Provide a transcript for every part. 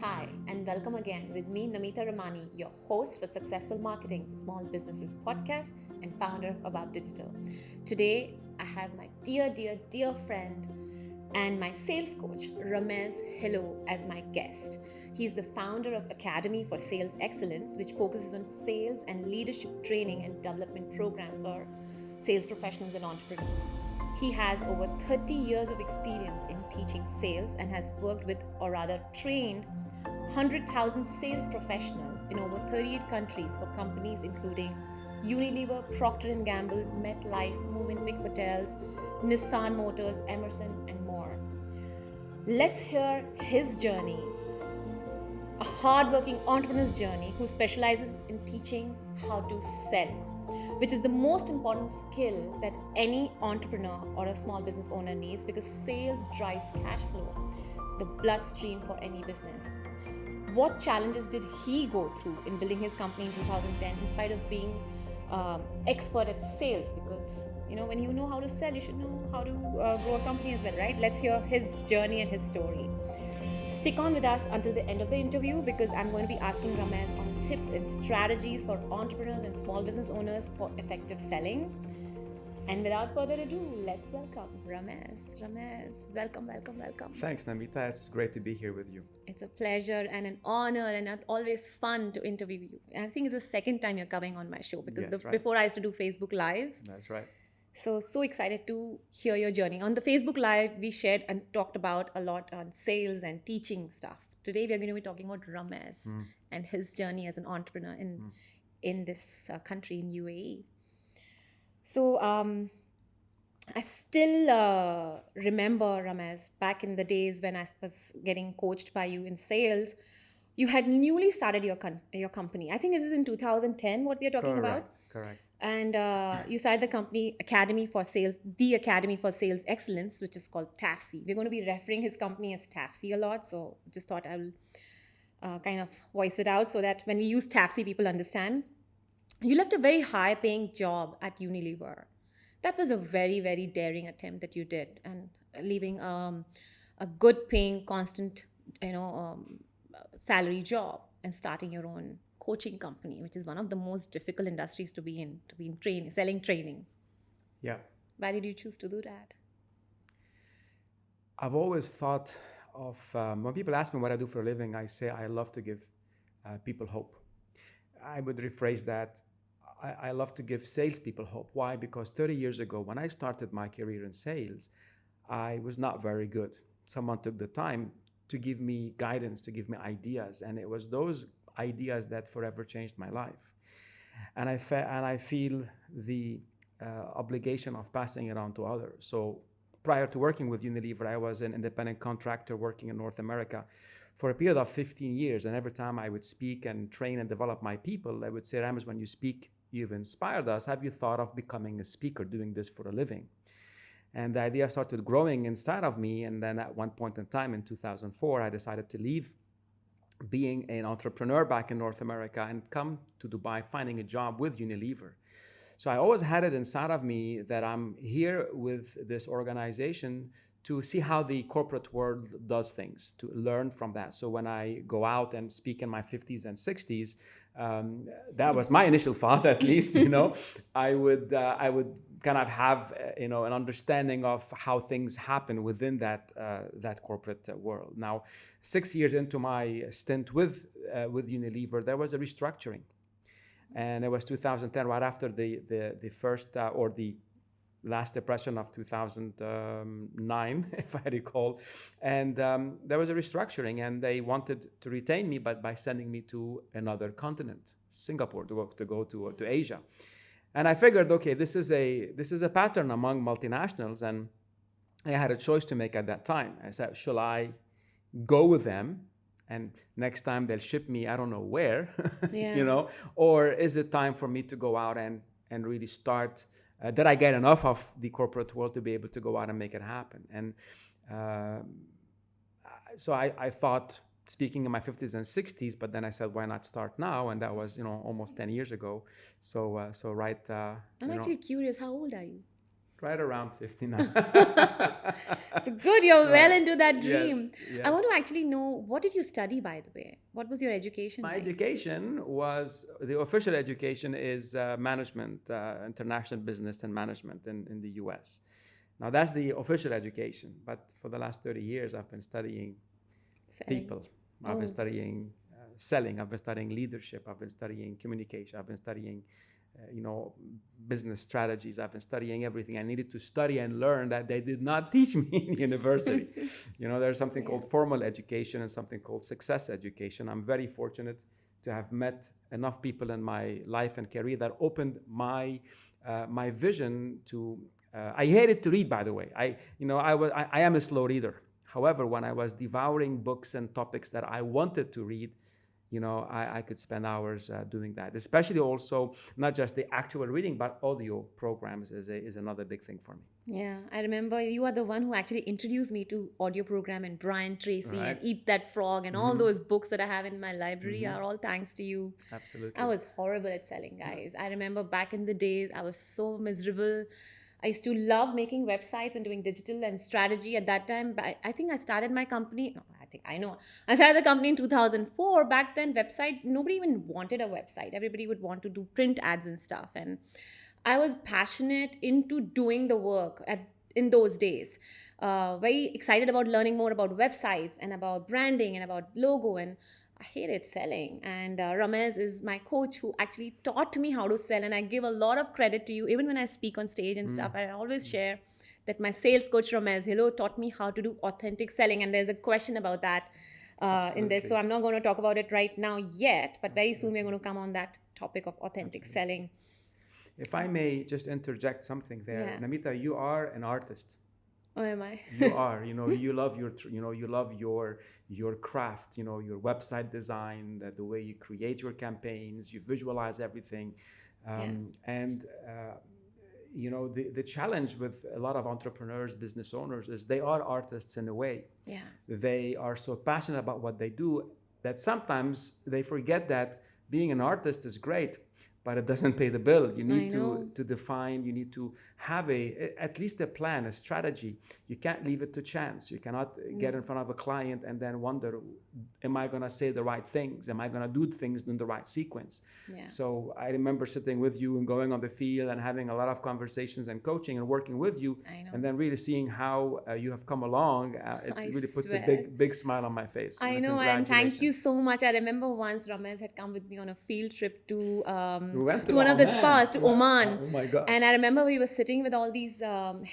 Hi, and welcome again with me, Namita Ramani, your host for Successful Marketing for Small Businesses podcast and founder of About Digital. Today, I have my dear friend and my sales coach, Ramez Helou, as my guest. He's the founder of Academy for Sales Excellence, which focuses on sales and leadership training and development programs for sales professionals and entrepreneurs. He has over 30 years of experience in teaching sales and has worked with, or rather trained, 100,000 sales professionals in over 38 countries for companies including Unilever, Procter & Gamble, MetLife, Movenpick Hotels, Nissan Motors, Emerson, and more. Let's hear his journey, a hardworking entrepreneur's journey who specializes in teaching how to sell, which is the most important skill that any entrepreneur or a small business owner needs because sales drives cash flow, the bloodstream for any business. What challenges did he go through in building his company in 2010 in spite of being expert at sales? Because when you know how to sell, you should know how to grow a company as well, right? Let's hear his journey and his story. Stick on with us until the end of the interview because I'm going to be asking Ramez on tips and strategies for entrepreneurs and small business owners for effective selling. And without further ado, let's welcome Ramez. Ramez, welcome. Thanks, Namita. It's great to be here with you. It's a pleasure and an honor and always fun to interview you. And I think it's the second time you're coming on my show because Yes, right. before I used to do Facebook Lives. That's right. So excited to hear your journey. On the Facebook Live, we shared and talked about a lot on sales and teaching stuff. Today, we are going to be talking about Ramez and his journey as an entrepreneur in this country, in UAE. So I still remember, Ramez, back in the days when I was getting coached by you in sales, you had newly started your company. I think this is in 2010, what we are talking about. Correct. And you started the company Academy for Sales, the Academy for Sales Excellence, which is called TAFC. We're going to be referring his company as TAFC a lot. So just thought I will kind of voice it out so that when we use TAFC, people understand. You left a very high paying job at Unilever. That was a very, very daring attempt that you did, and leaving a good paying, constant, salary job and starting your own coaching company, which is one of the most difficult industries to be in training, selling training. Yeah. Why did you choose to do that? I've always thought of, when people ask me what I do for a living, I say I love to give people hope. I would rephrase that. I love to give salespeople hope. Why? Because 30 years ago, when I started my career in sales, I was not very good. Someone took the time to give me guidance, to give me ideas, and it was those ideas that forever changed my life. And I feel the obligation of passing it on to others. So prior to working with Unilever, I was an independent contractor working in North America for a period of 15 years. And every time I would speak and train and develop my people, I would say, Ramez, when you speak, you've inspired us. Have you thought of becoming a speaker, doing this for a living? And the idea started growing inside of me. And then at one point in time in 2004, I decided to leave being an entrepreneur back in North America and come to Dubai, finding a job with Unilever. So I always had it inside of me that I'm here with this organization to see how the corporate world does things, to learn from that. So when I go out and speak in my 50s and 60s, that was my initial thought, at least, I would kind of have, an understanding of how things happen within that corporate world. Now, 6 years into my stint with Unilever, there was a restructuring. And it was 2010, right after the first or the last depression of 2009, if I recall. And there was a restructuring, and they wanted to retain me, but by sending me to another continent, Singapore, to go to Asia. And I figured, okay, this is a pattern among multinationals, and I had a choice to make at that time. I said, shall I go with them? And next time they'll ship me, I don't know where, or is it time for me to go out and really start? That I get enough of the corporate world to be able to go out and make it happen. And so I thought, speaking in my 50s and 60s, but then I said, why not start now? And that was, almost 10 years ago. So right. I'm actually curious, how old are you? Right around 50 now. So good, you're well into that dream. Yes, I want yes. to actually know, what did you study, by the way? What was your education My like? education was, the official education is management, international business and management in the US. Now, that's the official education. But for the last 30 years, I've been studying Selling. people. I've been Oh, studying selling. I've been studying leadership. I've been studying communication. I've been studying, business strategies. I've been studying everything I needed to study and learn that they did not teach me in university. There's something yeah. called formal education and something called success education. I'm very fortunate to have met enough people in my life and career that opened my vision to. I hated to read, by the way. I am a slow reader. However, when I was devouring books and topics that I wanted to read, I could spend hours doing that. Especially also not just the actual reading, but audio programs is another big thing for me. Yeah, I remember you are the one who actually introduced me to audio program and Brian Tracy and Right? Eat That Frog and all those books that I have in my library are all thanks to you. I Absolutely. was horrible at selling, guys. I remember back in the days, I was so miserable. I used to love making websites and doing digital and strategy at that time. But I think I started my company. No, I know. I started the company in 2004. Back then, nobody even wanted a website. Everybody would want to do print ads and stuff. And I was passionate into doing the work in those days. Very excited about learning more about websites and about branding and about logo, and I hated selling. And Ramez is my coach who actually taught me how to sell, and I give a lot of credit to you. Even when I speak on stage and stuff, I always share that my sales coach Ramez Helou taught me how to do authentic selling, and there's a question about that in this. So I'm not going to talk about it right now yet, but very soon we're going to come on that topic of authentic selling. If I may just interject something there, Yeah. Namita, you are an artist. Oh, am I? You are, you love your craft, your website design, the way you create your campaigns, you visualize everything. And the challenge with a lot of entrepreneurs, business owners, is they are artists in a way. Yeah. They are so passionate about what they do that sometimes they forget that being an artist is great, but it doesn't pay the bill. You need to define, you need to have at least a plan, a strategy. You can't leave it to chance. You cannot get in front of a client and then wonder, am I going to say the right things? Am I going to do things in the right sequence? Yeah. So I remember sitting with you and going on the field and having a lot of conversations and coaching and working with you, and then really seeing how you have come along. It really puts a big smile on my face. I know, and thank you so much. I remember once Ramez had come with me on a field trip to one of the spas, to Oman. Oh my God. And I remember we were sitting with all these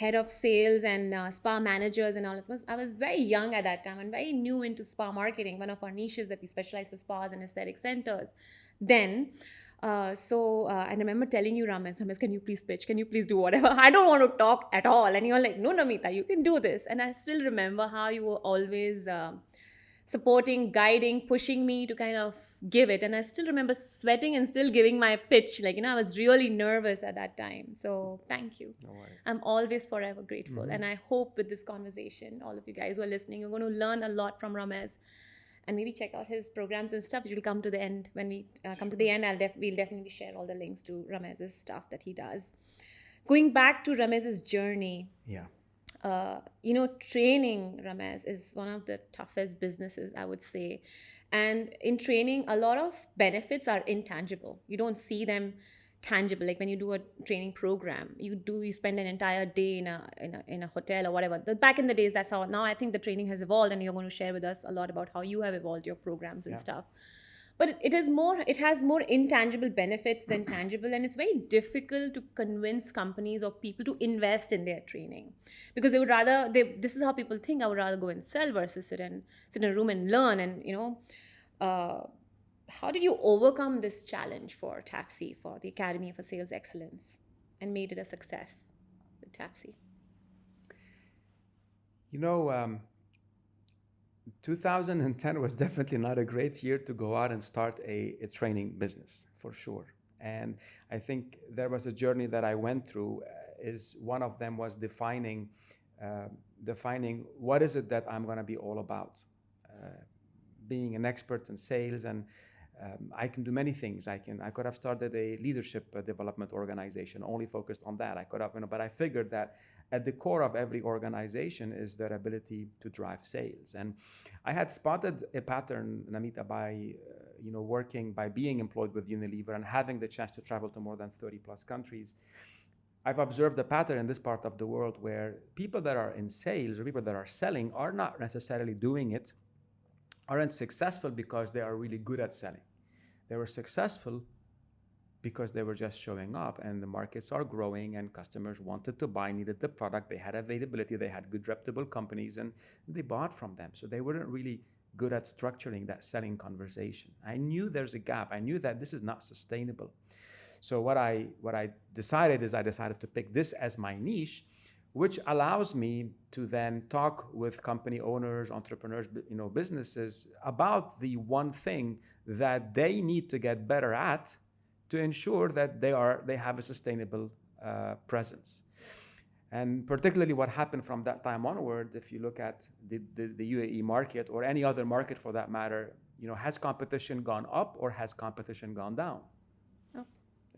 head of sales and spa managers and all. I was very young at that time and very new into spa marketing, one of our niches that we specialize for spas and aesthetic centers. Then, I remember telling you, Ramez, can you please pitch? Can you please do whatever? I don't want to talk at all. And you're like, no, Namita, you can do this. And I still remember how you were always supporting, guiding, pushing me to kind of give it. And I still remember sweating and still giving my pitch. I was really nervous at that time. So thank you. No worries. I'm always forever grateful. And I hope with this conversation, all of you guys who are listening, you're going to learn a lot from Ramez. And maybe check out his programs and stuff, which will come to the end. When we come to the end, we'll definitely share all the links to Ramez's stuff that he does. Going back to Ramez's journey. Yeah. Training, Ramez, is one of the toughest businesses, I would say. And in training, a lot of benefits are intangible. You don't see them tangible. Like when you do a training program, you spend an entire day in a hotel or whatever. Back in the days, that's how. Now I think the training has evolved, and you're going to share with us a lot about how you have evolved your programs and stuff. But it has more intangible benefits than tangible, and it's very difficult to convince companies or people to invest in their training, because this is how people think, I would rather go and sell versus sit in a room and learn. And how did you overcome this challenge for TAFC, for the Academy for Sales Excellence, and made it a success with TAFC? 2010 was definitely not a great year to go out and start a training business, for sure. And I think there was a journey that I went through. Is one of them was defining what is it that I'm going to be all about. Being an expert in sales and I can do many things. I could have started a leadership development organization only focused on that. I could have, but I figured that at the core of every organization is their ability to drive sales. And I had spotted a pattern, Namita, by working, by being employed with Unilever and having the chance to travel to more than 30 plus countries. I've observed a pattern in this part of the world where people that are in sales or people that are selling are not necessarily doing it, aren't successful because they are really good at selling. They were successful because they were just showing up, and the markets are growing and customers wanted to buy, needed the product, they had availability, they had good reputable companies, and they bought from them. So they weren't really good at structuring that selling conversation. I knew there's a gap. I knew that this is not sustainable. So what I decided is I decided to pick this as my niche, which allows me to then talk with company owners, entrepreneurs, businesses about the one thing that they need to get better at to ensure that they have a sustainable presence. And particularly what happened from that time onward, if you look at the UAE market or any other market for that matter, has competition gone up or has competition gone down? Up.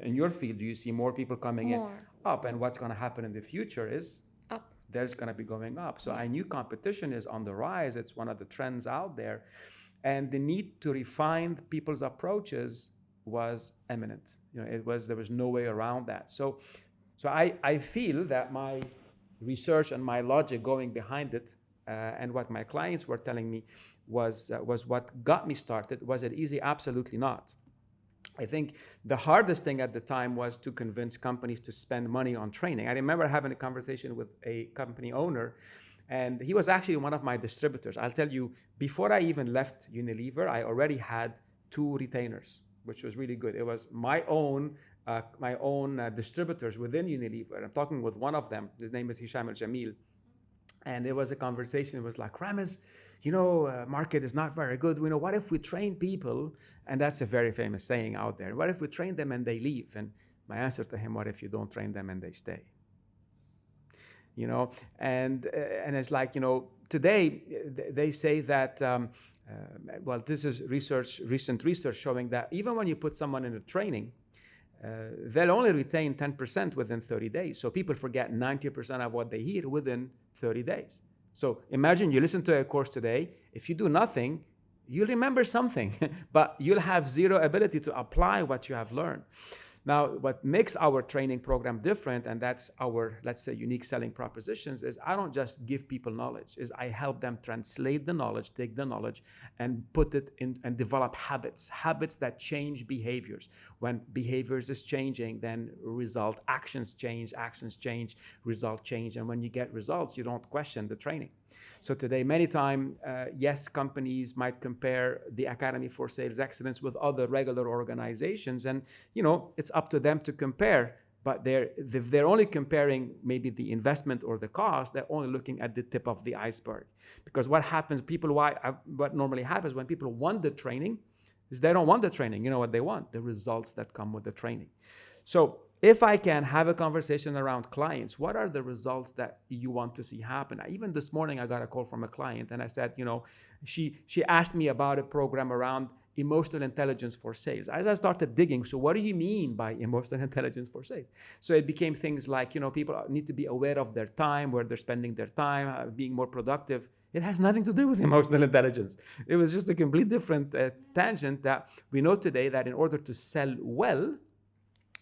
In your field, do you see more people coming in? More. Up. And what's going to happen in the future is Up. there's going to be going up. So I knew competition is on the rise. It's one of the trends out there. And the need to refine people's approaches was imminent. There was no way around that. So I feel that my research and my logic going behind it and what my clients were telling me was what got me started. Was it easy? Absolutely not. I think the hardest thing at the time was to convince companies to spend money on training. I remember having a conversation with a company owner, and he was actually one of my distributors. I'll tell you, before I even left Unilever, I already had 2 retainers, which was really good. It was my own distributors within Unilever. I'm talking with one of them. His name is Hisham Al-Jamil. And it was a conversation. It was like, Ramez, market is not very good. What if we train people? And that's a very famous saying out there. What if we train them and they leave? And my answer to him, what if you don't train them and they stay? And it's like, today they say that, this is recent research showing that even when you put someone in a training, they'll only retain 10% within 30 days. So people forget 90% of what they hear within 30 days. So imagine you listen to a course today. If you do nothing, you'll remember something, but you'll have zero ability to apply what you have learned. Now, what makes our training program different, and that's our, let's say, unique selling propositions, is I don't just give people knowledge, is I help them translate the knowledge, take the knowledge, and put it in and develop habits that change behaviors. When behaviors is changing, then actions change, result change. And when you get results, you don't question the training. So today, many times, yes, companies might compare the Academy for Sales Excellence with other regular organizations, and it's up to them to compare. But they're only comparing maybe the investment or the cost. They're only looking at the tip of the iceberg. Because what normally happens when people want the training is they don't want the training. You know what they want? The results that come with the training. So if I can have a conversation around clients, what are the results that you want to see happen? Even this morning, I got a call from a client, and I said, she asked me about a program around emotional intelligence for sales. As I started digging, so what do you mean by emotional intelligence for sales? So it became things like, people need to be aware of their time, where they're spending their time, being more productive. It has nothing to do with emotional intelligence. It was just a complete different tangent that we know today that in order to sell well,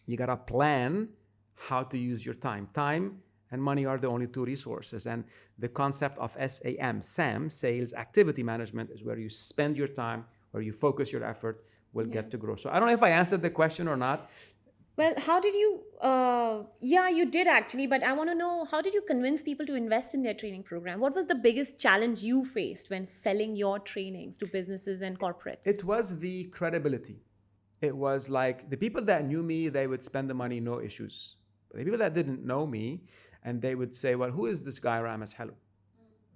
you got to plan how to use your time. Time and money are the only 2 resources. And the concept of SAM, Sales Activity Management, is where you spend your time, where you focus your effort, will get to grow. So I don't know if I answered the question or not. Well, how did you, you did actually, but I want to know, how did you convince people to invest in their training program? What was the biggest challenge you faced when selling your trainings to businesses and corporates? It was the credibility. It was like the people that knew me, they would spend the money, no issues. But the people that didn't know me, and they would say, well, who is this guy, Ramez Helou?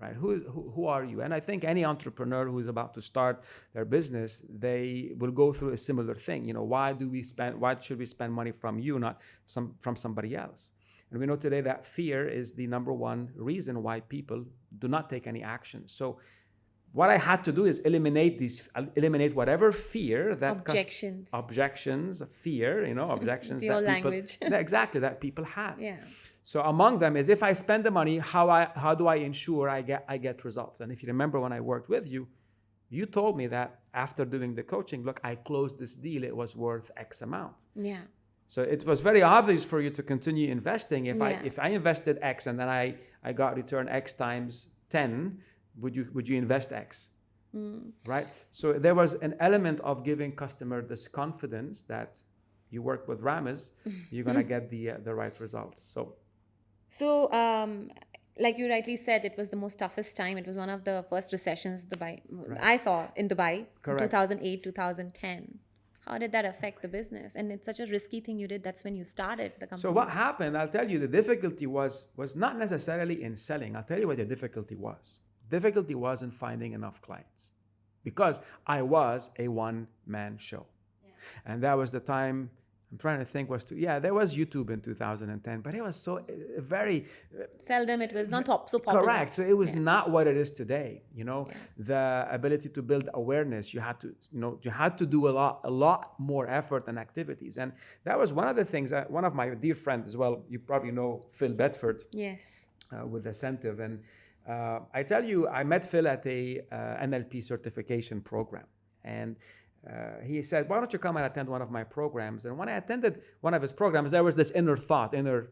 Right? Who are you? And I think any entrepreneur who is about to start their business, they will go through a similar thing. Why should we spend money from you, not from somebody else? And we know today that fear is the number one reason why people do not take any action. So what I had to do is eliminate whatever fear that Objections. fear, objections Your that people, language. exactly, that people had. Yeah. So among them is, if I spend the money, how do I ensure I get results? And if you remember when I worked with you, you told me that after doing the coaching, look, I closed this deal, it was worth X amount. Yeah. So it was very obvious for you to continue investing. If Yeah. I invested X and then I got return X times 10, would you invest X? Right? So there was an element of giving customer this confidence that you work with Ramez, you're gonna get the right results. So, like you rightly said, it was the most toughest time. It was one of the first recessions I saw in Dubai, Correct. 2008, 2010. How did that affect the business? And it's such a risky thing you did. That's when you started the company. So what happened, I'll tell you, the difficulty was not necessarily in selling. I'll tell you what the difficulty was. Difficulty was in finding enough clients, because I was a one-man show. Yeah. And that was the time, I'm trying to think, there was YouTube in 2010, but it was so very... Seldom, it was not so popular. Correct. So it was not what it is today. The ability to build awareness, you had to do a lot more effort and activities. And that was one of the things that one of my dear friends as well, you probably know Phil Bedford. Yes. With Ascentive. And I tell you, I met Phil at a NLP certification program. And he said, why don't you come and attend one of my programs? And when I attended one of his programs, there was this inner thought, inner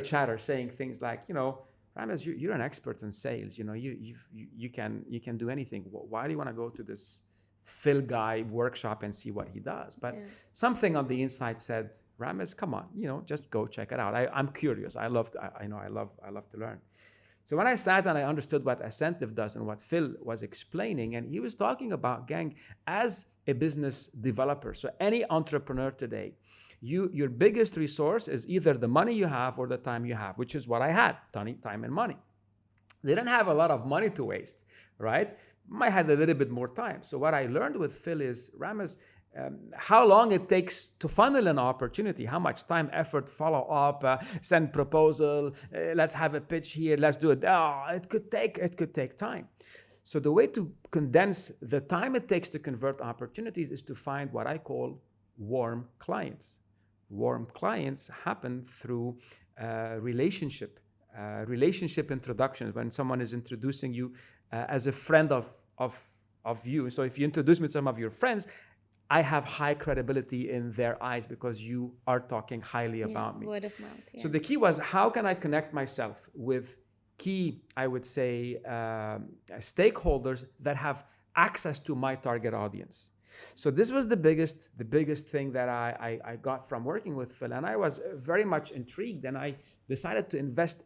chatter saying things like, Ramez, you're an expert in sales. You can do anything. Why do you want to go to this Phil guy workshop and see what he does? But something on the inside said, Ramez, come on, just go check it out. I'm curious. I love to learn. So when I sat and I understood what Ascentive does and what Phil was explaining, and he was talking about, gang, as a business developer, so any entrepreneur today, your biggest resource is either the money you have or the time you have, which is what I had, time and money. They didn't have a lot of money to waste, right? I had a little bit more time. So what I learned with Phil is, Ramez, how long it takes to funnel an opportunity, how much time, effort, follow up, send proposal, let's have a pitch here, let's do it. It could take time. So the way to condense the time it takes to convert opportunities is to find what I call warm clients. Warm clients happen through relationship introductions, when someone is introducing you as a friend of you. So if you introduce me to some of your friends, I have high credibility in their eyes because you are talking highly about me. Word of mouth. Yeah. So the key was, how can I connect myself with key, I would say, stakeholders that have access to my target audience? So this was the biggest thing that I got from working with Phil. And I was very much intrigued, and I decided to invest,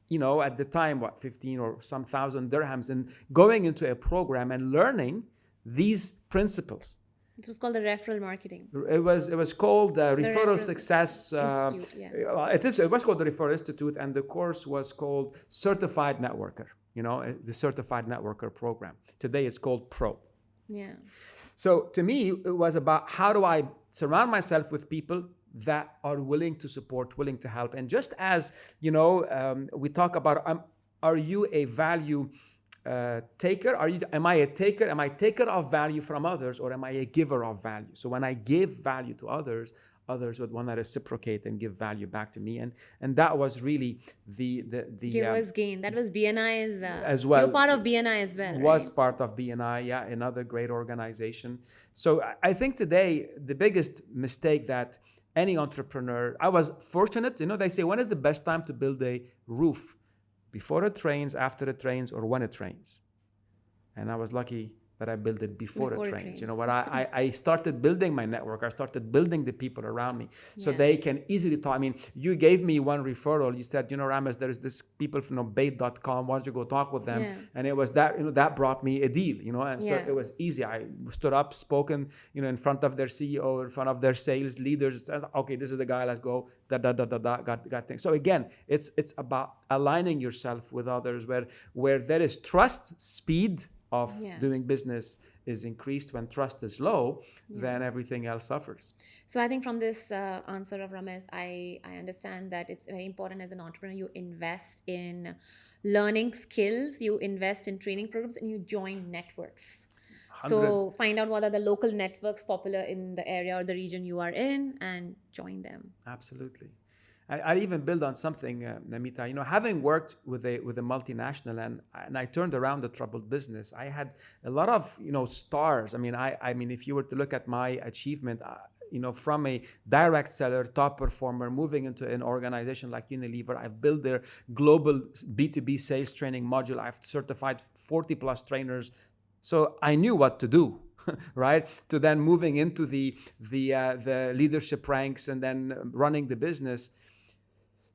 at the time, 15 or some thousand dirhams in going into a program and learning these principles. It was called the referral marketing. It was called Referral Success Institute. It was called the Referral Institute, and the course was called Certified Networker. The Certified Networker program. Today it's called Pro. Yeah. So to me, it was about, how do I surround myself with people that are willing to support, willing to help, and just as we talk about, are you a value taker? Am I a taker? Am I a taker of value from others, or am I a giver of value? So when I give value to others would want to reciprocate and give value back to me, and that was really the Givers gain. That was BNI's as well. You're part of BNI as well. Was right? part of BNI, another great organization. So I think today the biggest mistake that any entrepreneur, I was fortunate. They say, when is the best time to build a roof? Before it rains, after it rains, or when it rains? And I was lucky that I built it before it rains. I started building my network. I started building the people around me so they can easily talk. I mean, you gave me one referral. You said, Ramez, there's this people from bait.com. Why don't you go talk with them? Yeah. And it was that, that brought me a deal, and so it was easy. I stood up, spoken, in front of their CEO, in front of their sales leaders, said, okay, this is the guy, let's go, got things. So again, it's about aligning yourself with others where there is trust, speed of doing business is increased, when trust is low, then everything else suffers. So I think from this answer of Ramez, I understand that it's very important as an entrepreneur, you invest in learning skills, you invest in training programs, and you join networks. 100. So find out what are the local networks popular in the area or the region you are in and join them. Absolutely. I even build on something, Namita. Having worked with a multinational, and I turned around the troubled business. I had a lot of stars. I mean, if you were to look at my achievement, from a direct seller, top performer, moving into an organization like Unilever, I've built their global B2B sales training module. I've certified 40 plus trainers, so I knew what to do. Right, to then moving into the leadership ranks and then running the business.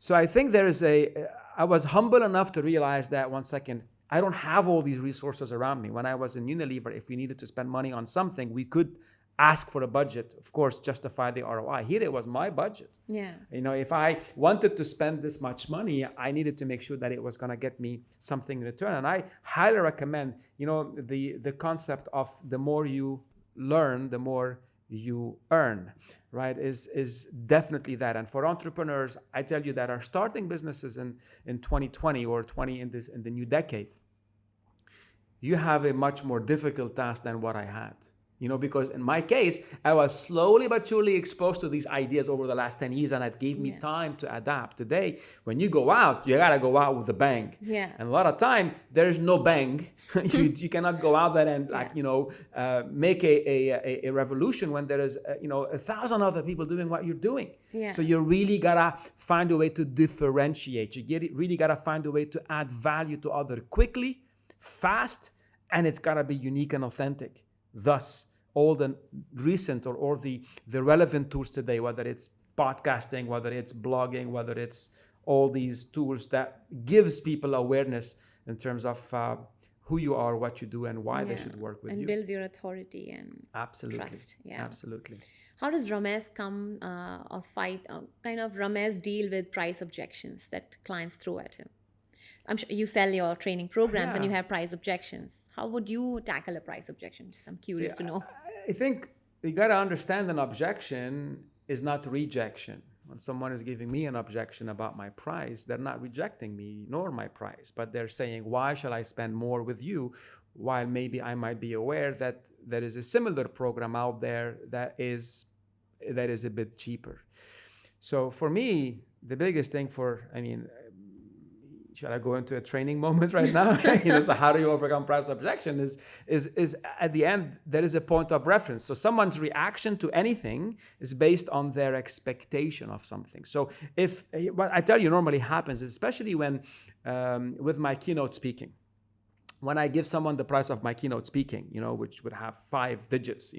So I think I was humble enough to realize that, one second, I don't have all these resources around me. When I was in Unilever, if we needed to spend money on something, we could ask for a budget, of course, justify the ROI. Here it was my budget. Yeah. If I wanted to spend this much money, I needed to make sure that it was going to get me something in return. And I highly recommend, the concept of the more you learn, the more you earn, right, is definitely that. And for entrepreneurs, I tell you that are starting businesses in 2020 or 20 in the new decade, you have a much more difficult task than what I had. Because in my case, I was slowly but surely exposed to these ideas over the last 10 years, and it gave me time to adapt. Today, when you go out, you got to go out with a bang. Yeah. And a lot of time, there's no bang. you cannot go out there and make a revolution when there is, 1,000 other people doing what you're doing. Yeah. So you really got to find a way to differentiate. Really got to find a way to add value to others quickly, fast, and it's got to be unique and authentic. Thus, all the recent or the relevant tools today, whether it's podcasting, whether it's blogging, whether it's all these tools that gives people awareness in terms of who you are, what you do, and why they should work with you. And builds your authority and absolutely trust. Yeah. Absolutely. How does Ramez Ramez deal with price objections that clients throw at him? I'm sure you sell your training programs and you have price objections. How would you tackle a price objection? Just I'm curious to know. I think you got to understand an objection is not rejection. When someone is giving me an objection about my price, they're not rejecting me nor my price, but they're saying, why shall I spend more with you, while maybe I might be aware that there is a similar program out there that is a bit cheaper. So for me, the biggest thing should I go into a training moment right now? So how do you overcome price objection is at the end, there is a point of reference. So someone's reaction to anything is based on their expectation of something. So what I tell you normally happens, especially when with my keynote speaking, when I give someone the price of my keynote speaking, which would have 5 digits,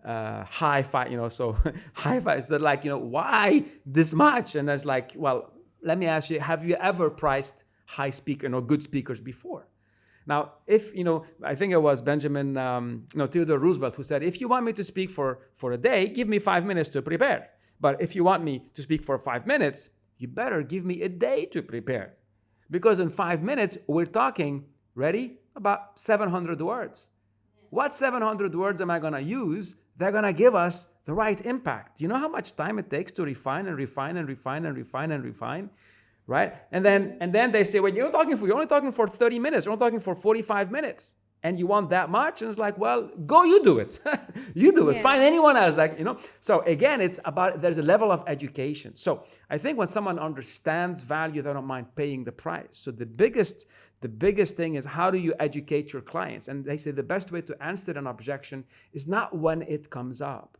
high five, so high fives, they're like, why this much? And it's like, well, let me ask you, have you ever priced good speakers before? Now, I think it was Theodore Roosevelt who said, if you want me to speak for a day, give me 5 minutes to prepare. But if you want me to speak for 5 minutes, you better give me a day to prepare. Because in 5 minutes, we're talking, ready, about 700 words. What 700 words am I going to use? They're going to give us the right impact. You know how much time it takes to refine and refine and refine and refine and refine, right? And then they say, well, you're only talking for 30 minutes. You're only talking for 45 minutes. And you want that much? And it's like, well, go, you do it. You do it. Find anyone else. So again, it's about, there's a level of education. So I think when someone understands value, they don't mind paying the price. So the biggest thing is, how do you educate your clients? And they say the best way to answer an objection is not when it comes up.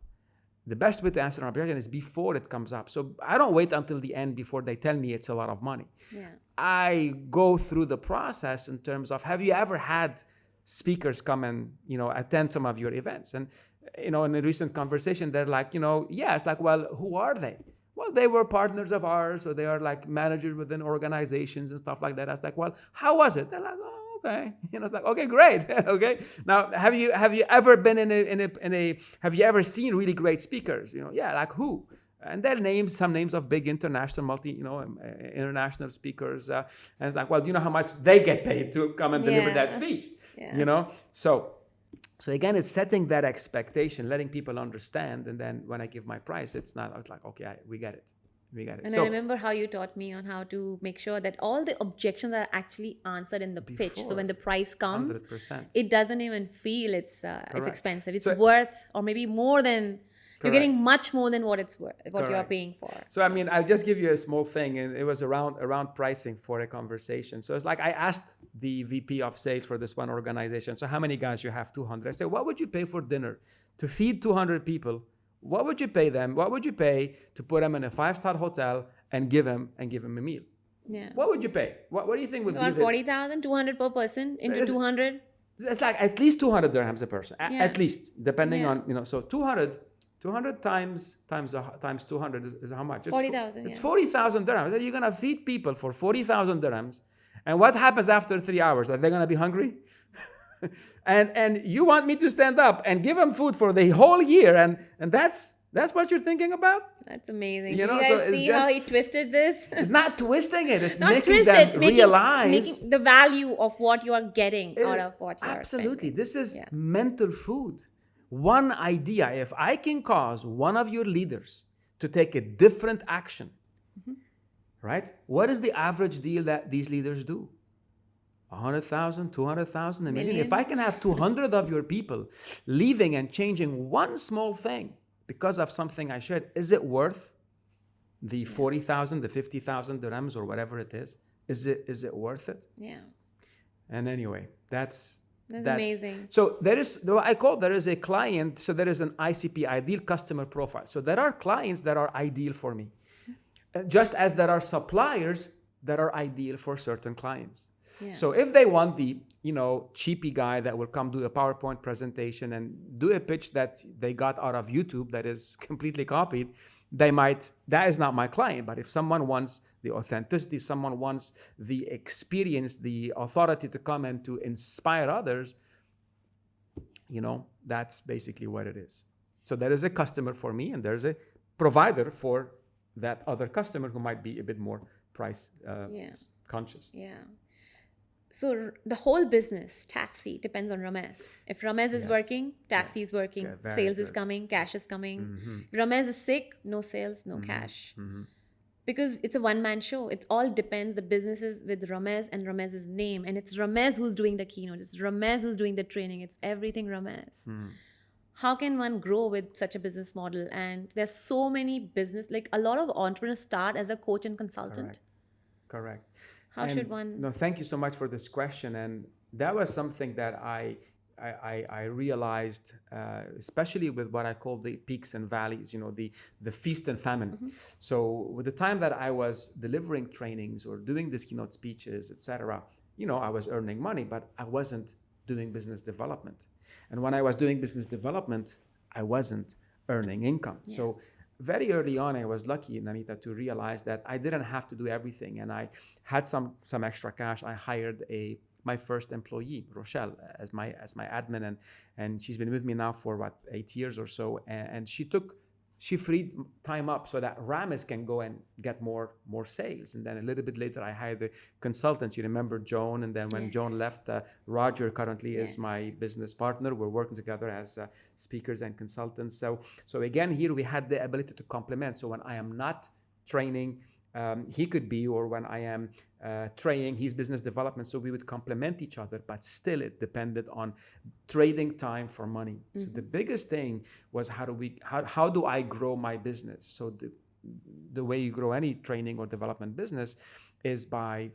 The best way to answer an objection is before it comes up. So I don't wait until the end before they tell me it's a lot of money. Yeah. I go through the process in terms of, have you ever had speakers come and, attend some of your events? And, in a recent conversation, they're like, yeah, it's like, well, who are they? Well, they were partners of ours, or they are like managers within organizations and stuff like that. I was like, well, how was it? They're like, oh, okay. It's like, okay, great. Okay. Now, have you ever been have you ever seen really great speakers? Yeah, like who? And they'll name some names of big international, international speakers. And it's like, well, do you know how much they get paid to come and deliver that speech? Yeah. You know, so again, it's setting that expectation, letting people understand, and then when I give my price, it's like, okay, we get it. And I remember how you taught me on how to make sure that all the objections are actually answered in the pitch. So when the price comes, 100%. it doesn't even feel it's expensive. It's So- worth, or maybe more than, you're getting much more than what it's worth, what you're Correct. paying for. So I mean, I'll just give you a small thing, and it was around pricing for a conversation. So it's like I asked the VP of sales for this one organization, so how many guys you have? 200. I said, what would you pay for dinner to feed 200 people? What would you pay them? What would you pay to put them in a 5-star hotel and give them a meal? Yeah. What would you pay? What do you think would be About the 40,000, 200 per person into It's- 200. It's like at least 200 dirhams a person, Yeah. at least, depending Yeah. on, so 200 times 200 is how much? It's 40,000, It's yeah. 40,000 dirhams. You're going to feed people for 40,000 dirhams. And what happens after 3 hours? Are they going to be hungry? and you want me to stand up and give them food for the whole year, and that's what you're thinking about? That's amazing. You You know, guys so it's see how just- he twisted this? It's not twisting it. It's Not making twisted, them realize. making the value of what you are getting out of what you are Absolutely. spending. This is Yeah. mental food. One idea, if I can cause one of your leaders to take a different action, right? What is the average deal that these leaders do? 100,000, 200,000, a million. If I can have 200 of your people leaving and changing one small thing because of something I shared, is it worth the 40,000, the 50,000 dirhams or whatever it is? Is it worth it? Yeah. And anyway, that's amazing. So there is a client, so there is an ICP, ideal customer profile. So there are clients that are ideal for me, just as there are suppliers that are ideal for certain clients. Yeah. So if they want the, cheapy guy that will come do a PowerPoint presentation and do a pitch that they got out of YouTube that is completely copied, that is not my client. But if someone wants the authenticity, someone wants the experience, the authority to come and to inspire others, that's basically what it is. So there is a customer for me, and there's a provider for that other customer who might be a bit more price conscious. Yeah. So the whole business, Tafsi, depends on Ramez. If Ramez is working, Tafsi is working, Okay, very sales is good. coming, cash is coming. If Ramez is sick, no sales, no cash. Because it's a one-man show. It all depends. The business is with Ramez and Ramez's name. And it's Ramez who's doing the keynote. It's Ramez who's doing the training. It's everything Ramez. How can one grow with such a business model? And there's so many business, like a lot of entrepreneurs start as a coach and consultant. Correct. How should one? No, thank you so much for this question. And that was something that I realized, especially with what I call the peaks and valleys, the feast and famine. So with the time that I was delivering trainings or doing these keynote speeches, etc., I was earning money, but I wasn't doing business development. And when I was doing business development, I wasn't earning income. Yeah. So very early on, I was lucky, Namita, to realize that I didn't have to do everything. And I had some extra cash. I hired my first employee, Rochelle, as my admin. And she's been with me now for 8 years or so. And she freed time up so that Ramez can go and get more sales. And then a little bit later, I hired a consultant. You remember Joan? And then when Joan left, Roger currently is my business partner. We're working together as speakers and consultants. So again, here we had the ability to complement. So when I am not training, he could be, or when I am training, he's business development. So we would complement each other, but still it depended on trading time for money. So the biggest thing was how do I grow my business? So the way you grow any training or development business is by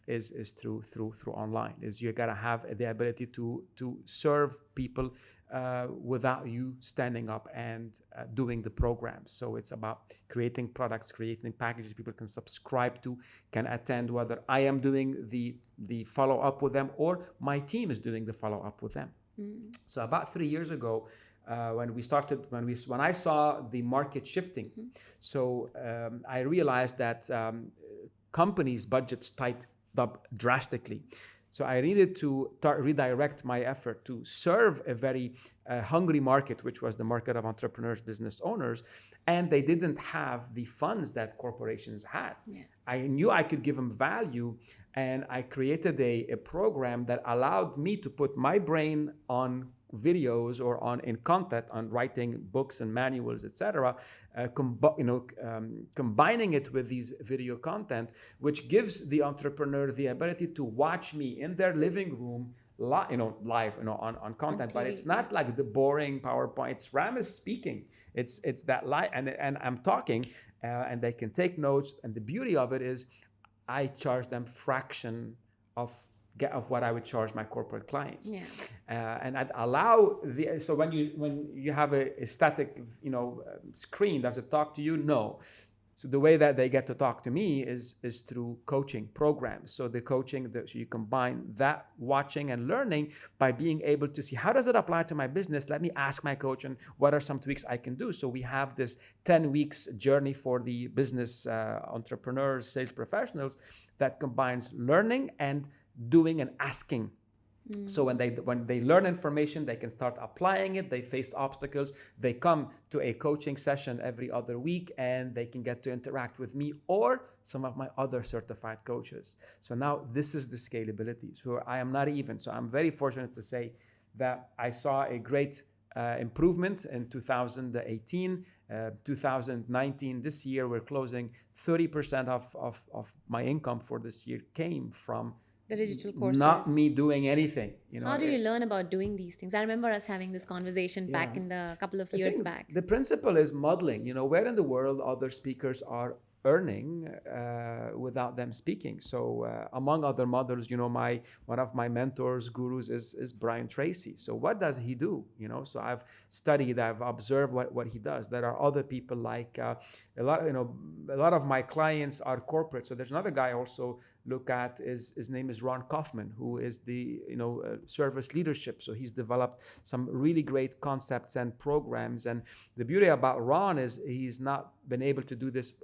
is through online. Is you gotta have the ability to serve people without you standing up and doing the programs. So it's about creating products, creating packages people can subscribe to, can attend, whether I am doing the follow up with them or my team is doing the follow up with them. So about 3 years ago, when I saw the market shifting, so I realized that companies' budgets tightened up drastically. So I needed to redirect my effort to serve a very hungry market, which was the market of entrepreneurs, business owners, and they didn't have the funds that corporations had. Yeah. I knew I could give them value, and I created a program that allowed me to put my brain on videos or in content, on writing books and manuals, etc., combining it with these video content, which gives the entrepreneur the ability to watch me in their living room live, on content. But it's not like the boring PowerPoint. It's Ramez speaking. It's that live, and I'm talking, and they can take notes. And the beauty of it is, I charge them fraction of what I would charge my corporate clients. Yeah. And I'd allow so when you have a static screen, does it talk to you? No. So the way that they get to talk to me is through coaching programs. So the coaching, so you combine that watching and learning by being able to see, how does it apply to my business? Let me ask my coach, and what are some tweaks I can do? So we have this 10 weeks journey for the business entrepreneurs, sales professionals, that combines learning and doing and asking. So when they learn information, they can start applying it. They face obstacles. They come to a coaching session every other week, and they can get to interact with me or some of my other certified coaches. So now this is the scalability. So I am not even. So I'm very fortunate to say that I saw a great improvement in 2018, 2019. This year we're closing 30% of my income for this year came from the digital courses. Not me doing anything. How did you learn about doing these things? I remember us having this conversation back in the couple of years back. The principle is modeling. Where in the world other speakers are earning without them speaking. So among other models, one of my mentors, gurus is Brian Tracy. So what does he do? So I've studied, I've observed what he does. There are other people like a lot of my clients are corporate. So there's another guy I also look at, his name is Ron Kaufman, who is the service leadership. So he's developed some really great concepts and programs. And the beauty about Ron is he's not been able to do this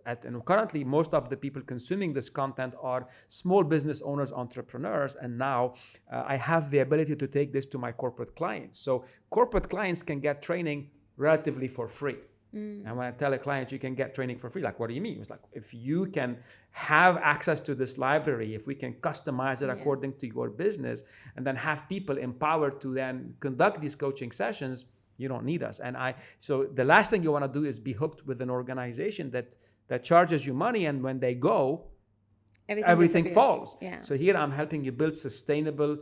currently most of the people consuming this content are small business owners, entrepreneurs, and now I have the ability to take this to my corporate clients. So corporate clients can get training relatively for free. And when I tell a client you can get training for free, like, what do you mean? It's like, if you can have access to this library, if we can customize it according to your business, and then have people empowered to then conduct these coaching sessions, you don't need us. So the last thing you want to do is be hooked with an organization that charges you money, and when they go, everything falls. Yeah. So here I'm helping you build sustainable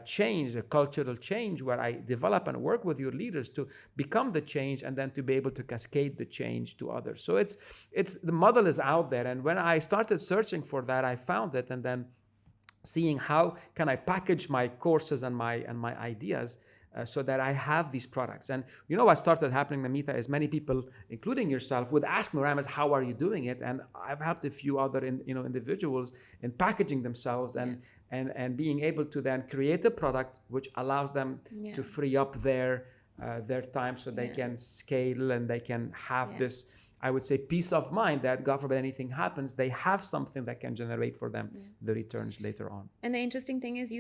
change, a cultural change, where I develop and work with your leaders to become the change, and then to be able to cascade the change to others. So it's the model is out there, and when I started searching for that, I found it, and then seeing how can I package my courses and my ideas so that I have these products. And what started happening, Namita, is many people, including yourself, would ask me, Ramez, how are you doing it? And I've helped a few other individuals in packaging themselves and being able to then create a product which allows them to free up their time, so they can scale, and they can have this, I would say, peace of mind that, God forbid anything happens, they have something that can generate for them the returns later on. And the interesting thing is,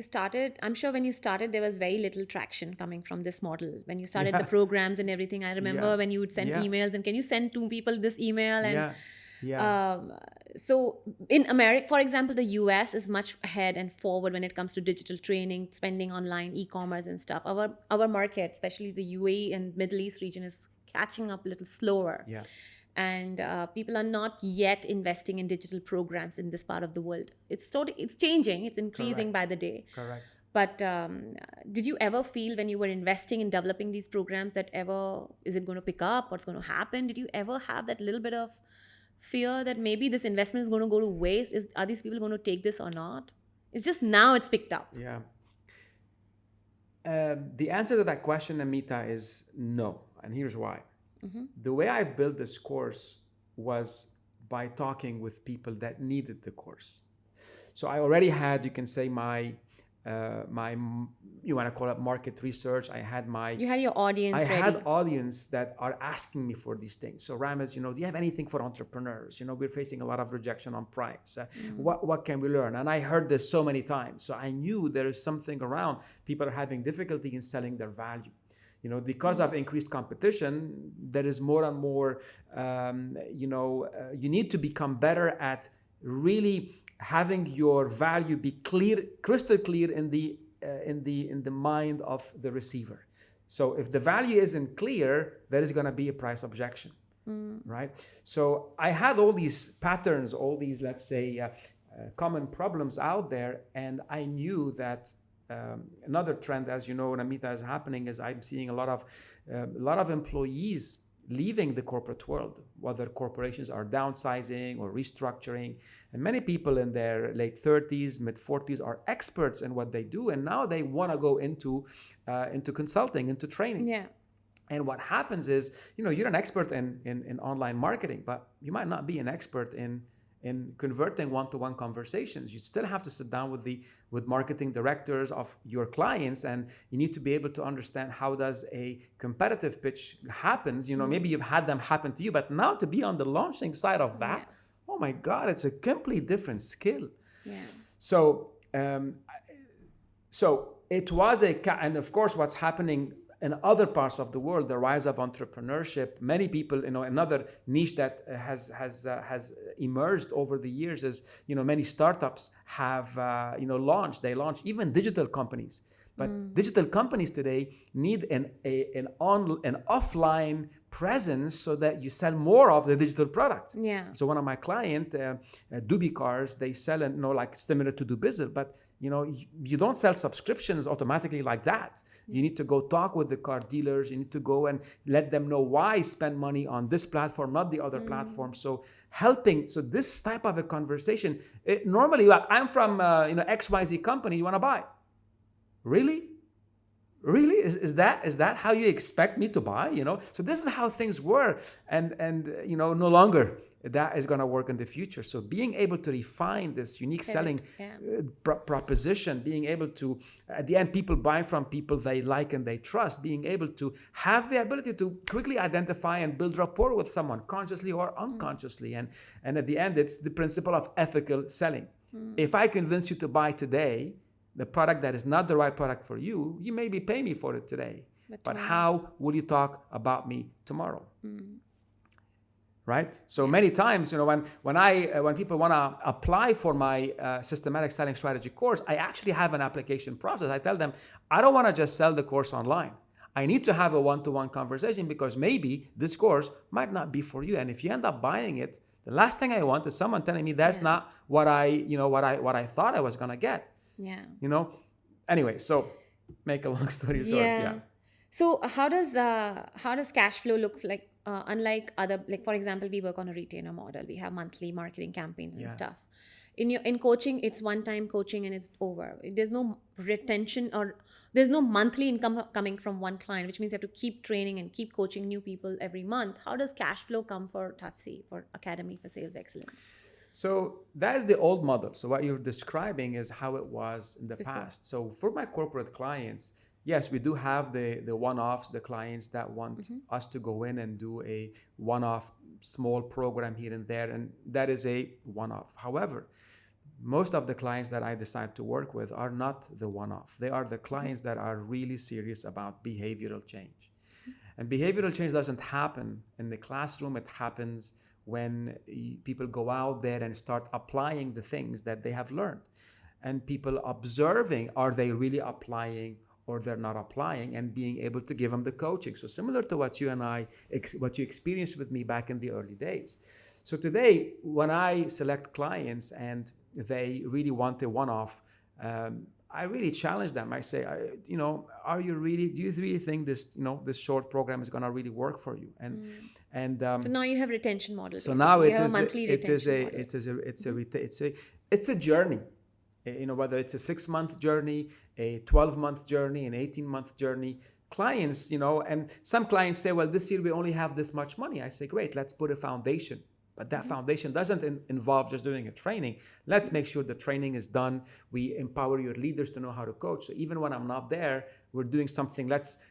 I'm sure when you started, there was very little traction coming from this model. When you started the programs and everything, I remember when you would send emails, and can you send 2 people this email? And so in America, for example, the US is much ahead and forward when it comes to digital training, spending online, e-commerce and stuff. Our market, especially the UAE and Middle East region, is catching up a little slower. Yeah. And people are not yet investing in digital programs in this part of the world. It's changing. It's increasing by the day. Correct. But did you ever feel, when you were investing in developing these programs, that is it going to pick up? What's going to happen? Did you ever have that little bit of fear that maybe this investment is going to go to waste? Are these people going to take this or not? It's just now it's picked up. Yeah. The answer to that question, Namita, is no. And here's why. The way I've built this course was by talking with people that needed the course. So I already had, you can say, my you want to call it market research. You had your audience ready. had audience that are asking me for these things. So Ramez, do you have anything for entrepreneurs? We're facing a lot of rejection on price. What can we learn? And I heard this so many times. So I knew there is something around. People are having difficulty in selling their value. Because of increased competition, there is more and more, you need to become better at really having your value be clear, crystal clear in the mind of the receiver. So if the value isn't clear, there is going to be a price objection, right? So I had all these patterns, all these, let's say, common problems out there, and I knew that another trend, as you know, Namita, is happening is I'm seeing a lot of employees leaving the corporate world, whether corporations are downsizing or restructuring. And many people in their late 30s, mid 40s are experts in what they do. And now they want to go into consulting, into training. Yeah. And what happens is, you're an expert in online marketing, but you might not be an expert in converting one-to-one conversations. You still have to sit down with marketing directors of your clients, and you need to be able to understand how does a competitive pitch happens. Maybe you've had them happen to you, but now to be on the launching side of that, oh my God, it's a complete different skill. Yeah. So it was and of course what's happening in other parts of the world, the rise of entrepreneurship. Many people, another niche that has emerged over the years is, many startups have, launched. They launch even digital companies. But digital companies today need an offline presence so that you sell more of the digital product. Yeah. So one of my clients, Doobie Cars, they sell like similar to Do Business, but you don't sell subscriptions automatically like that. You need to go talk with the car dealers. You need to go and let them know why spend money on this platform, not the other platform. So this type of a conversation, normally, I'm from XYZ company, you want to buy. Really? Is that how you expect me to buy? So this is how things were, and no longer that is going to work in the future. So being able to refine this unique selling proposition, being able to, at the end, people buy from people they like and they trust, being able to have the ability to quickly identify and build rapport with someone consciously or unconsciously. And at the end, it's the principle of ethical selling. If I convince you to buy today the product that is not the right product for you, you maybe pay me for it today. But how will you talk about me tomorrow? Right? So many times, when people want to apply for my systematic selling strategy course, I actually have an application process. I tell them, I don't want to just sell the course online. I need to have a one-to-one conversation because maybe this course might not be for you. And if you end up buying it, the last thing I want is someone telling me that's not what I thought I was going to get. Yeah. Anyway, so make a long story short. Yeah. So how does cash flow look like? Unlike other, like for example, we work on a retainer model. We have monthly marketing campaigns and stuff. In coaching, it's one-time coaching and it's over. There's no retention or there's no monthly income coming from one client, which means you have to keep training and keep coaching new people every month. How does cash flow come for TUFC, for Academy for Sales Excellence? So that is the old model. So what you're describing is how it was in the past. So for my corporate clients, yes, we do have the one-offs, the clients that want us to go in and do a one-off small program here and there, and that is a one-off. However, most of the clients that I decide to work with are not the one-off. They are the clients that are really serious about behavioral change. And behavioral change doesn't happen in the classroom. It happens when people go out there and start applying the things that they have learned. And people observing, are they really applying or they're not applying, and being able to give them the coaching. So similar to what you experienced with me back in the early days. So today, when I select clients and they really want a one-off, I really challenge them. I say, do you really think this short program is going to really work for you? And so now you have retention model. So now it is a journey. Whether it's a 6-month journey, a 12-month journey, an 18-month journey. Clients, and some clients say, well, this year we only have this much money. I say, great, let's put a foundation But that foundation doesn't involve just doing a training. Let's make sure the training is done. We empower your leaders to know how to coach. So even when I'm not there, we're doing something. Let's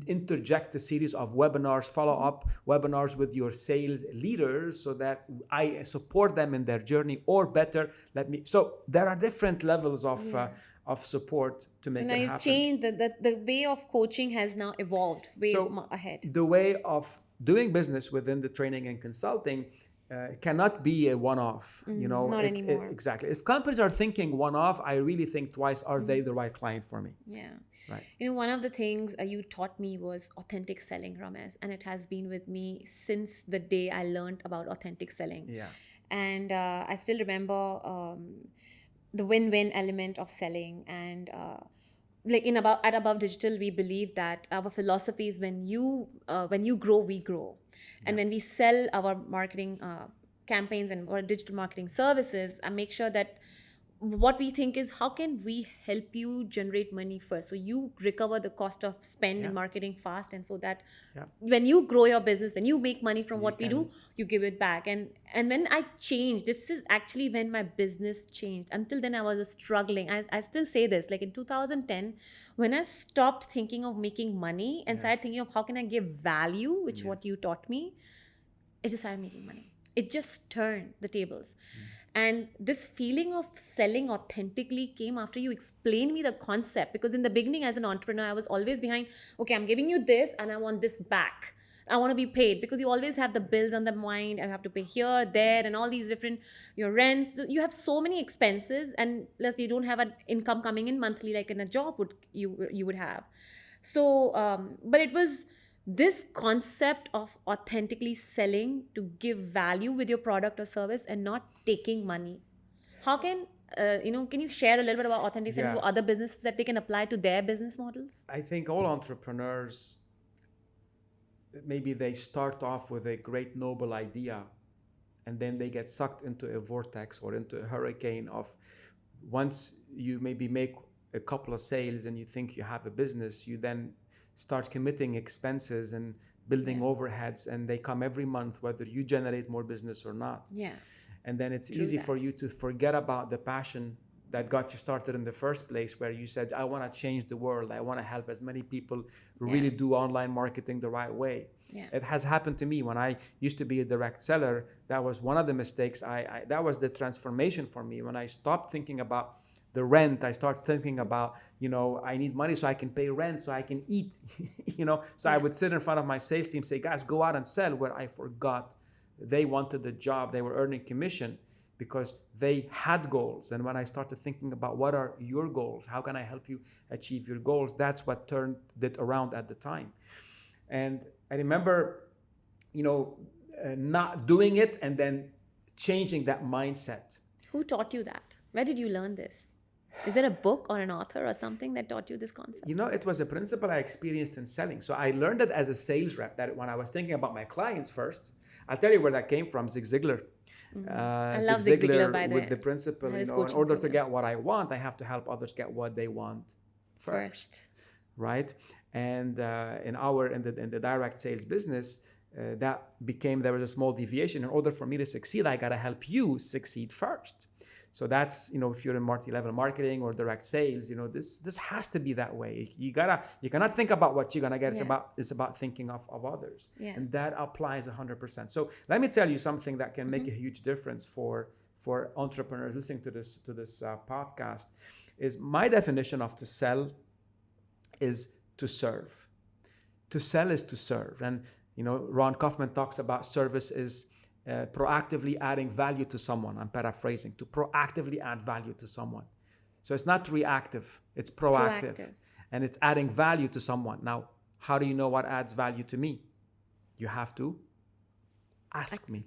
interject a series of webinars, follow-up webinars with your sales leaders so that I support them in their journey, or better, so there are different levels of support to make it happen. So now you've changed, the way of coaching has now evolved way ahead. The way of doing business within the training and consulting cannot be a one-off. Not anymore. Exactly. If companies are thinking one-off, I really think twice, are they the right client for me? Yeah. Right. One of the things you taught me was authentic selling, Ramez, and it has been with me since the day I learned about authentic selling. Yeah. And I still remember the win-win element of selling. And at Above Digital, we believe that our philosophy is when you grow, we grow. And when we sell our marketing campaigns and our digital marketing services, I make sure that what we think is, how can we help you generate money first, so you recover the cost of spend in marketing fast, and so that when you grow your business, when you make money from what we do, you give it back. And when I changed, this is actually when my business changed. Until then I was struggling. I still say this, like in 2010, when I stopped thinking of making money and started thinking of how can I give value, which what you taught me, it just started making money. It just turned the tables. And this feeling of selling authentically came after you explained me the concept. Because in the beginning, as an entrepreneur, I was always behind, okay, I'm giving you this and I want this back. I want to be paid, because you always have the bills on the mind. I have to pay here, there, and all these different, your rents. You have so many expenses, and plus you don't have an income coming in monthly like in a job you would have. So, but it was this concept of authentically selling to give value with your product or service and not taking money. How can you share a little bit about authentic selling to other businesses that they can apply to their business models? I think all entrepreneurs, maybe they start off with a great noble idea, and then they get sucked into a vortex or into a hurricane of, once you maybe make a couple of sales and you think you have a business, you then start committing expenses and building overheads, and they come every month whether you generate more business or not. And then it's easy for you to forget about the passion that got you started in the first place, where you said, I want to change the world. I want to help as many people really do online marketing the right way. It has happened to me when I used to be a direct seller. That was one of the mistakes. That was the transformation for me. When I stopped thinking about the rent, I start thinking about, I need money so I can pay rent, so I can eat, So I would sit in front of my sales team, say, guys, go out and sell, where I forgot they wanted the job. They were earning commission because they had goals. And when I started thinking about what are your goals, how can I help you achieve your goals, that's what turned it around at the time. And I remember, not doing it and then changing that mindset. Who taught you that? Where did you learn this? Is there a book or an author or something that taught you this concept? It was a principle I experienced in selling. So I learned it as a sales rep, that when I was thinking about my clients first, I'll tell you where that came from, Zig Ziglar. I love Zig Ziglar, by the way. With the principle, in order to get what I want, I have to help others get what they want first. Right? And in the direct sales business, there was a small deviation. In order for me to succeed, I got to help you succeed first. So that's, if you're in multi-level marketing or direct sales, this has to be that way. You cannot think about what you're gonna get. It's about thinking of others. And that applies 100%. So let me tell you something that can make a huge difference for entrepreneurs listening to this podcast. Is my definition of to sell is to serve. To sell is to serve. And Ron Kaufman talks about service is proactively adding value to someone. I'm paraphrasing. To proactively add value to someone. So it's not reactive, it's proactive. And it's adding value to someone. Now, how do you know what adds value to me? You have to ask me.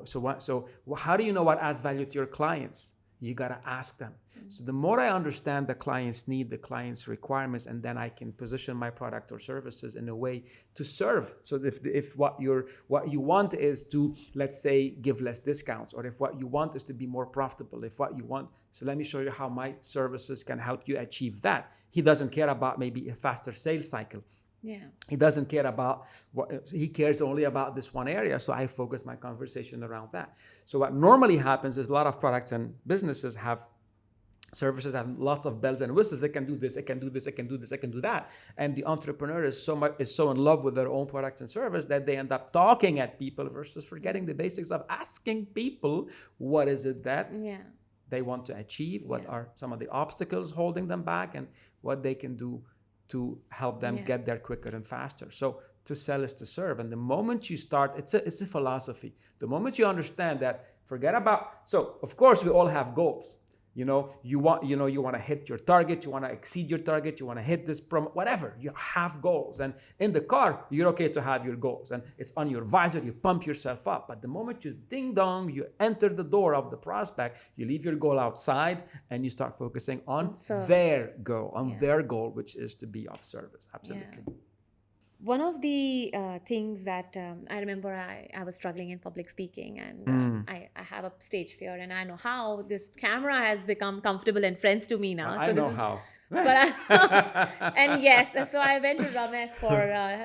So how do you know what adds value to your clients? You got to ask them. So the more I understand the client's need, the client's requirements, and then I can position my product or services in a way to serve. So if what you want is to, let's say, give less discounts, or if what you want is to be more profitable, so let me show you how my services can help you achieve that. He doesn't care about maybe a faster sales cycle. Yeah. He doesn't care about what, he cares only about this one area. So I focus my conversation around that. So what normally happens is a lot of products and businesses have services have lots of bells and whistles. I can do this, I can do this, I can do this, I can do that. And the entrepreneur is so in love with their own product and service that they end up talking at people versus forgetting the basics of asking people what is it that they want to achieve, what are some of the obstacles holding them back, and what they can do to help them get there quicker and faster. So to sell is to serve. And the moment you start, it's a philosophy. The moment you understand that, forget about, so of course we all have goals. You want to hit your target, you want to exceed your target, you want to hit this whatever. You have goals. And in the car, you're okay to have your goals. And it's on your visor, you pump yourself up. But the moment you ding dong, you enter the door of the prospect, you leave your goal outside and you start focusing on their goal, which is to be of service. Absolutely. Yeah. One of the things that I remember I was struggling in public speaking, and I have a stage fear, and I know how this camera has become comfortable and friends to me now. I know how. But and yes, so I went to Ramez for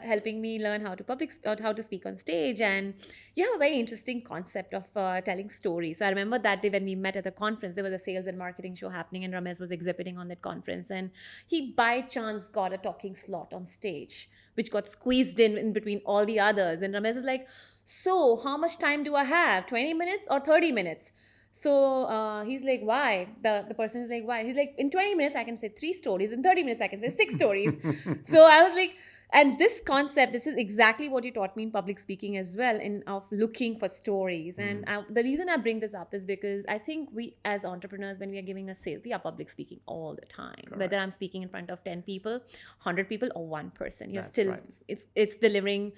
helping me learn how to speak on stage. And you have a very interesting concept of telling stories. So I remember that day when we met at the conference, there was a sales and marketing show happening, and Ramez was exhibiting on that conference, and he by chance got a talking slot on stage, which got squeezed in between all the others. And Ramez is like, so how much time do I have? 20 minutes or 30 minutes? So he's like, why? The person is like, why? He's like, in 20 minutes, I can say 3 stories. In 30 minutes, I can say 6 stories. So I was like, and this concept, this is exactly what you taught me in public speaking as well, of looking for stories. And the reason I bring this up is because I think we as entrepreneurs, when we are giving a sale, we are public speaking all the time. Correct. Whether I'm speaking in front of 10 people, 100 people, or 1 person. You're That's still, right. It's delivering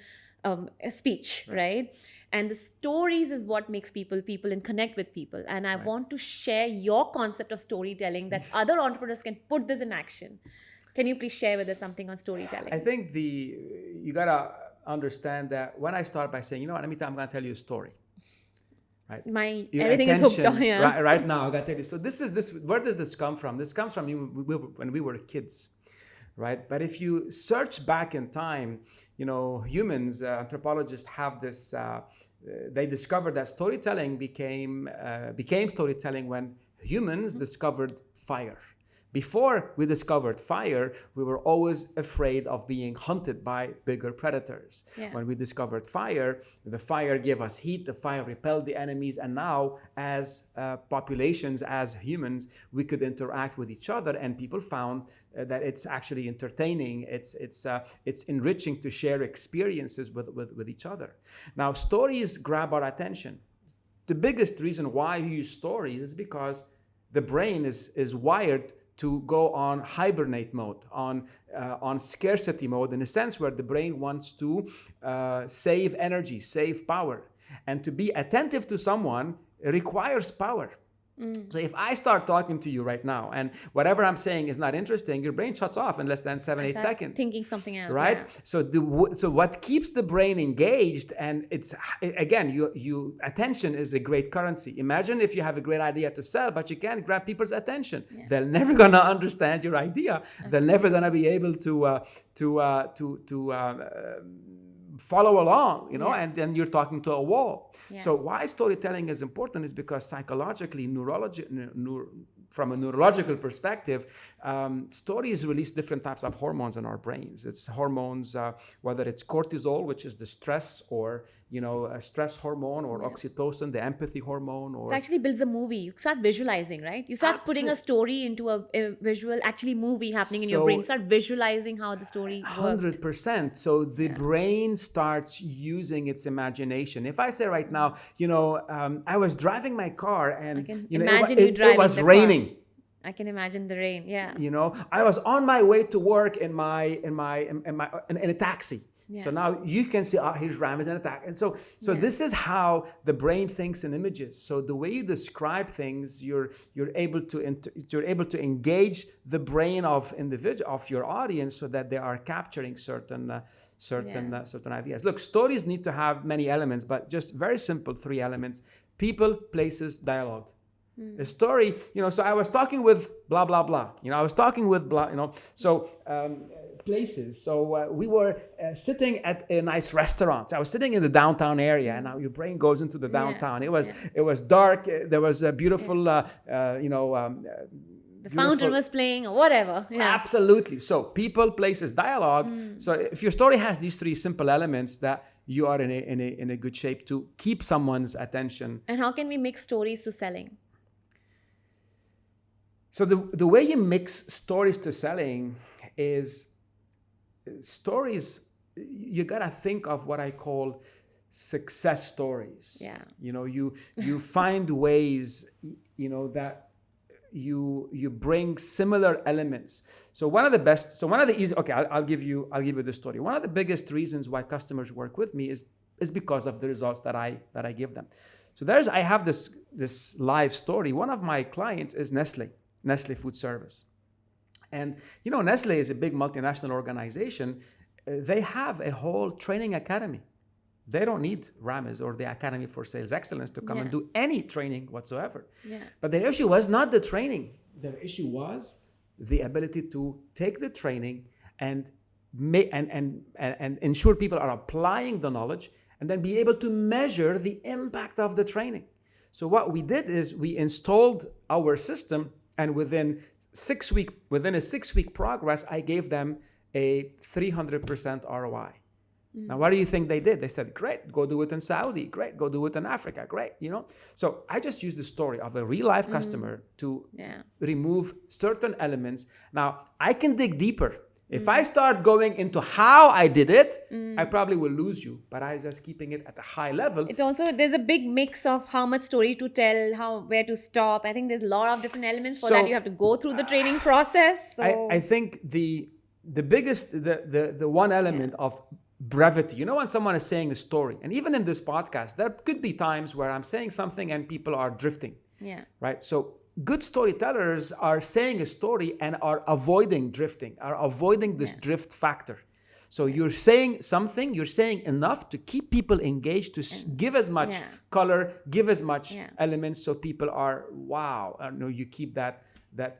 a speech, right? And the stories is what makes people and connect with people. And I want to share your concept of storytelling that other entrepreneurs can put this in action. Can you please share with us something on storytelling? I think you gotta understand that when I start by saying, Namita, I'm gonna tell you a story. Right? Everything is hooked on. Yeah. Right now, I gotta tell you. So where does this come from? This comes from when we were kids. Right? But if you search back in time, humans, anthropologists have this, they discovered that storytelling became storytelling when humans discovered fire. Before we discovered fire, we were always afraid of being hunted by bigger predators. Yeah. When we discovered fire, the fire gave us heat, the fire repelled the enemies, and now as populations, as humans, we could interact with each other, and people found that it's actually entertaining, it's enriching to share experiences with each other. Now, stories grab our attention. The biggest reason why we use stories is because the brain is wired to go on hibernate mode, on scarcity mode, in a sense where the brain wants to save energy, save power. And to be attentive to someone requires power. So if I start talking to you right now and whatever I'm saying is not interesting, your brain shuts off in less than 7-8 seconds. Thinking something else. Right? Yeah. So what keeps the brain engaged, and you attention is a great currency. Imagine if you have a great idea to sell, but you can't grab people's attention. Yeah. They're never gonna understand your idea. Absolutely. They're never gonna be able to follow along, and then you're talking to a wall. Yeah. So why storytelling is important is because psychologically, from a neurological perspective, stories release different types of hormones in our brains. It's hormones, whether it's cortisol, which is the stress, or a stress hormone, or oxytocin, the empathy hormone. Or it actually builds a movie. You start visualizing, right? You start putting a story into a visual, actually movie happening in your brain. You start visualizing how the story worked. 100%. So the brain starts using its imagination. If I say right now, I was driving my car and it was raining. Car. I can imagine the rain. Yeah. I was on my way to work in a taxi. Yeah. So now you can see, here's Ramez in a taxi. And so this is how the brain thinks in images. So the way you describe things, you're able to engage the brain of your audience so that they are capturing certain ideas. Look, stories need to have many elements, but just very simple 3 elements: people, places, dialogue. A story, so I was talking with blah, blah, blah. I was talking with blah, so places. So we were sitting at a nice restaurant. So I was sitting in the downtown area, and now your brain goes into the downtown. It was dark. There was a beautiful, the fountain was playing or whatever. Absolutely. So people, places, dialogue. So if your story has these three simple elements, that you are in a good shape to keep someone's attention. And how can we mix stories to selling? So the way you mix stories to selling is stories, you gotta think of what I call success stories. Yeah. You find ways, that you bring similar elements. So one of the easy, okay, I'll give you the story. One of the biggest reasons why customers work with me is because of the results that I give them. So I have this live story. One of my clients is Nestle Food Service. And Nestle is a big multinational organization. They have a whole training academy. They don't need Ramez or the Academy for Sales Excellence to come and do any training whatsoever. Yeah. But their issue was not the training. Their issue was the ability to take the training and ensure people are applying the knowledge, and then be able to measure the impact of the training. So what we did is we installed our system, and within a 6-week progress, I gave them a 300% ROI. Now, what do you think they did? They said, great, go do it in Saudi. Great, go do it in Africa. Great, So I just used the story of a real life customer to remove certain elements. Now, I can dig deeper. If I start going into how I did it, I probably will lose you. But I was just keeping it at a high level. There's a big mix of how much story to tell, where to stop. I think there's a lot of different elements. For that, you have to go through the training process. So I think the biggest, the one element of brevity. When someone is saying a story, and even in this podcast, there could be times where I'm saying something and people are drifting. Yeah. Right. So good storytellers are saying a story and are avoiding drifting, are avoiding this drift factor. So you're saying something, you're saying enough to keep people engaged, to give as much color, give as much elements, so people are, wow, you keep that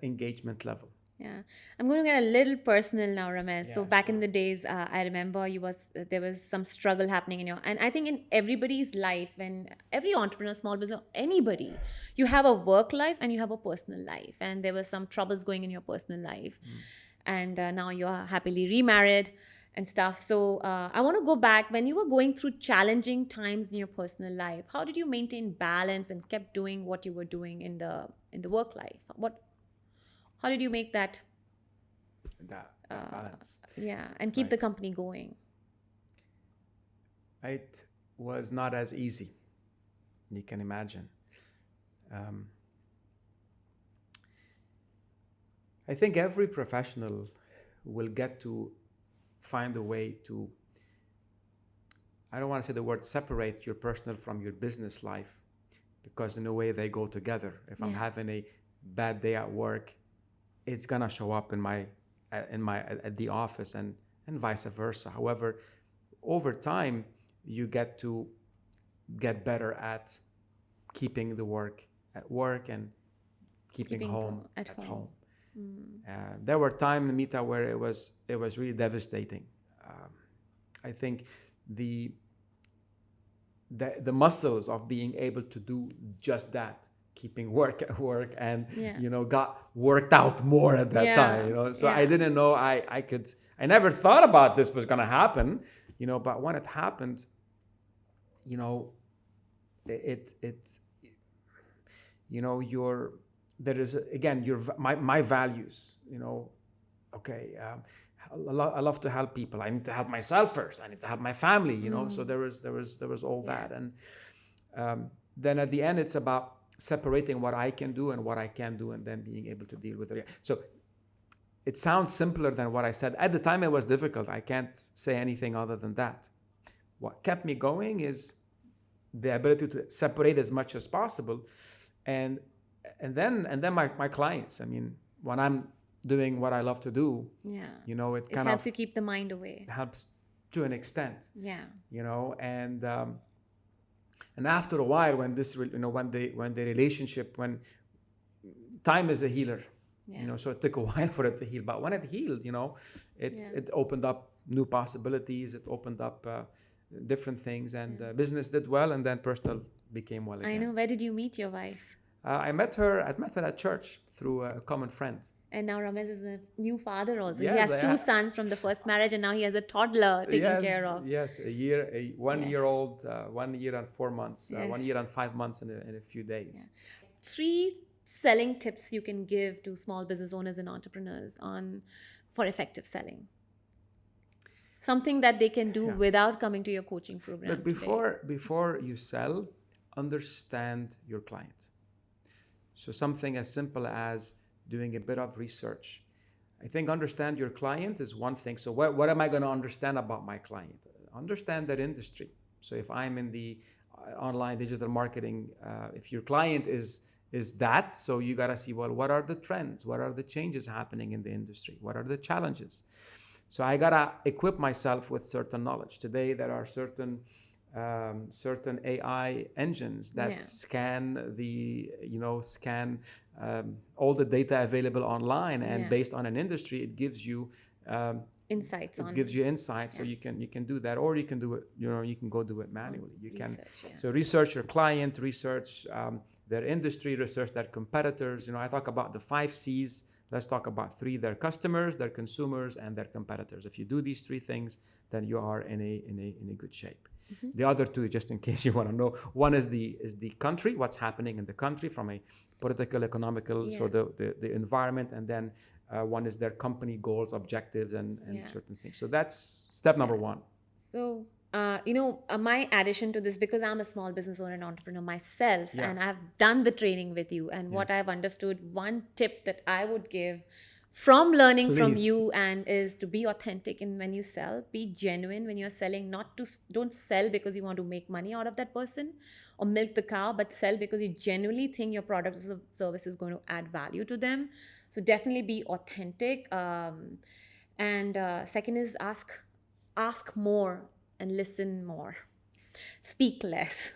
engagement level. Yeah, I'm going to get a little personal now, Ramez. So back in the days, I remember there was some struggle happening and I think in everybody's life, when every entrepreneur, small business, anybody, you have a work life and you have a personal life, and there were some troubles going in your personal life, and now you are happily remarried and stuff. So I want to go back when you were going through challenging times in your personal life. How did you maintain balance and kept doing what you were doing in the work life? How did you make that balance? And keep the company going? It was not as easy. You can imagine. I think every professional will get to find a way to, I don't want to say the word separate your personal from your business life, because in a way they go together. If I'm having a bad day at work, it's gonna show up at the office, and vice versa. However, over time, you get to get better at keeping the work at work and keeping home at home. There were times, Namita, where it was really devastating. I think the muscles of being able to do just that, keeping work at work, and got worked out more at that time. So I didn't know I never thought about this was gonna happen. But when it happened, there is again my values. I love to help people. I need to help myself first. I need to help my family. So there was all that, and then at the end, it's about separating what I can do and what I can't do, and then being able to deal with it. So it sounds simpler than what I said. At the time, it was difficult. I can't say anything other than that. What kept me going is the ability to separate as much as possible, and then my clients. I mean, when I'm doing what I love to do, it kind helps you keep the mind away. Helps to an extent. Yeah. And after a while, when this, when the relationship, when time is a healer. Yeah. So it took a while for it to heal, but when it healed, it opened up new possibilities. It opened up different things, and business did well, and then personal became well again. I know. Where did you meet your wife? I met her at church through a common friend. And now Ramez is a new father also. Yes, he has two sons from the first marriage, and now he has a toddler taken care of. Yes, a 1 year old, 1 year and 4 months, 1 year and 5 months in a few days. Yeah. 3 selling tips you can give to small business owners and entrepreneurs for effective selling. Something that they can do without coming to your coaching program. But before you sell, understand your client. So something as simple as doing a bit of research. I think understand your client is one thing. So what am I going to understand about my client? Understand their industry. So if I'm in the online digital marketing, if your client is that, so you got to see, well, what are the trends? What are the changes happening in the industry? What are the challenges? So I got to equip myself with certain knowledge. Today, there are certain AI engines that scan all the data available online, and based on an industry, it gives you insights. So you can do that, or you can do it. You can go do it manually. So research your client, research their industry, research their competitors. I talk about the 5 C's. Let's talk about 3: their customers, their consumers, and their competitors. If you do these 3 things, then you are in a good shape. Mm-hmm. The other 2, just in case you want to know, one is the country, what's happening in the country from a political, economical, so the environment, and then one is their company goals, objectives, and certain things. So that's step number 1. So my addition to this, because I'm a small business owner and entrepreneur myself, and I've done the training with you, and what I've understood, one tip that I would give from learning from you is to be authentic in when you sell, be genuine when you're selling. Don't sell because you want to make money out of that person or milk the cow, but sell because you genuinely think your product or service is going to add value to them. So definitely be authentic. And second is ask more and listen more. Speak less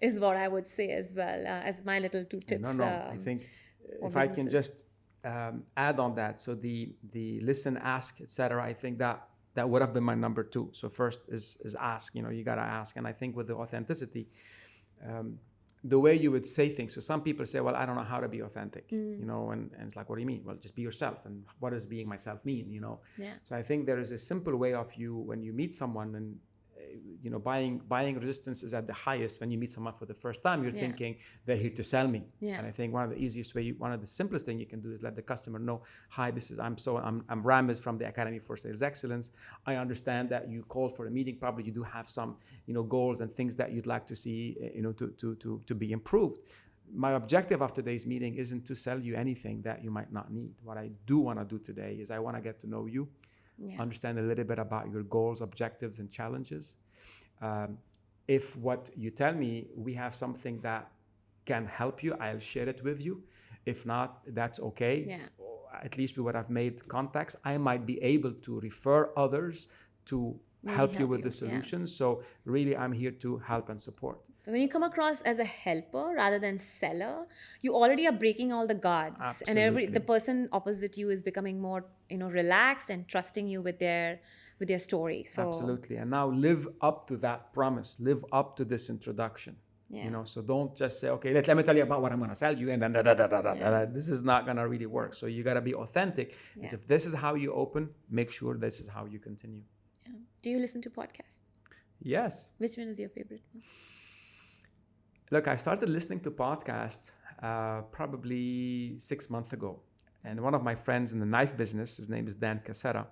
is what I would say as well, as my little 2 tips. I think if I can just add on that, so the listen, ask, etc. I think that would have been my number 2. So first is ask. You gotta ask, and I think with the authenticity, the way you would say things. So some people say, well, I don't know how to be authentic, and it's like, what do you mean? Well, just be yourself. And what does being myself mean? So I think there is a simple way of you when you meet someone, and buying resistance is at the highest when you meet someone for the first time. You're thinking they're here to sell me. And I think one of the easiest way, one of the simplest thing you can do is let the customer know, hi, I'm Ramez from the Academy for Sales Excellence. I understand that you called for a meeting. Probably you do have some goals and things that you'd like to see to be improved. My objective of today's meeting isn't to sell you anything that you might not need. What I do want to do today is I want to get to know you, understand a little bit about your goals, objectives, and challenges. If what you tell me, we have something that can help you, I'll share it with you. If not, that's okay. At least we would have made contacts. I might be able to refer others to help you with the solutions. So really, I'm here to help and support. So when you come across as a helper rather than seller, you already are breaking all the guards. Absolutely. And the person opposite you is becoming more, relaxed and trusting you with their story. So absolutely. And now live up to that promise. Live up to this introduction. So don't just say, okay, let me tell you about what I'm going to sell you, and then this is not going to really work. So you got to be authentic. If this is how you open, make sure this is how you continue. Do you listen to podcasts? Yes. Which one is your favorite one? Look, I started listening to podcasts probably 6 months ago. And one of my friends in the knife business, his name is Dan Casera,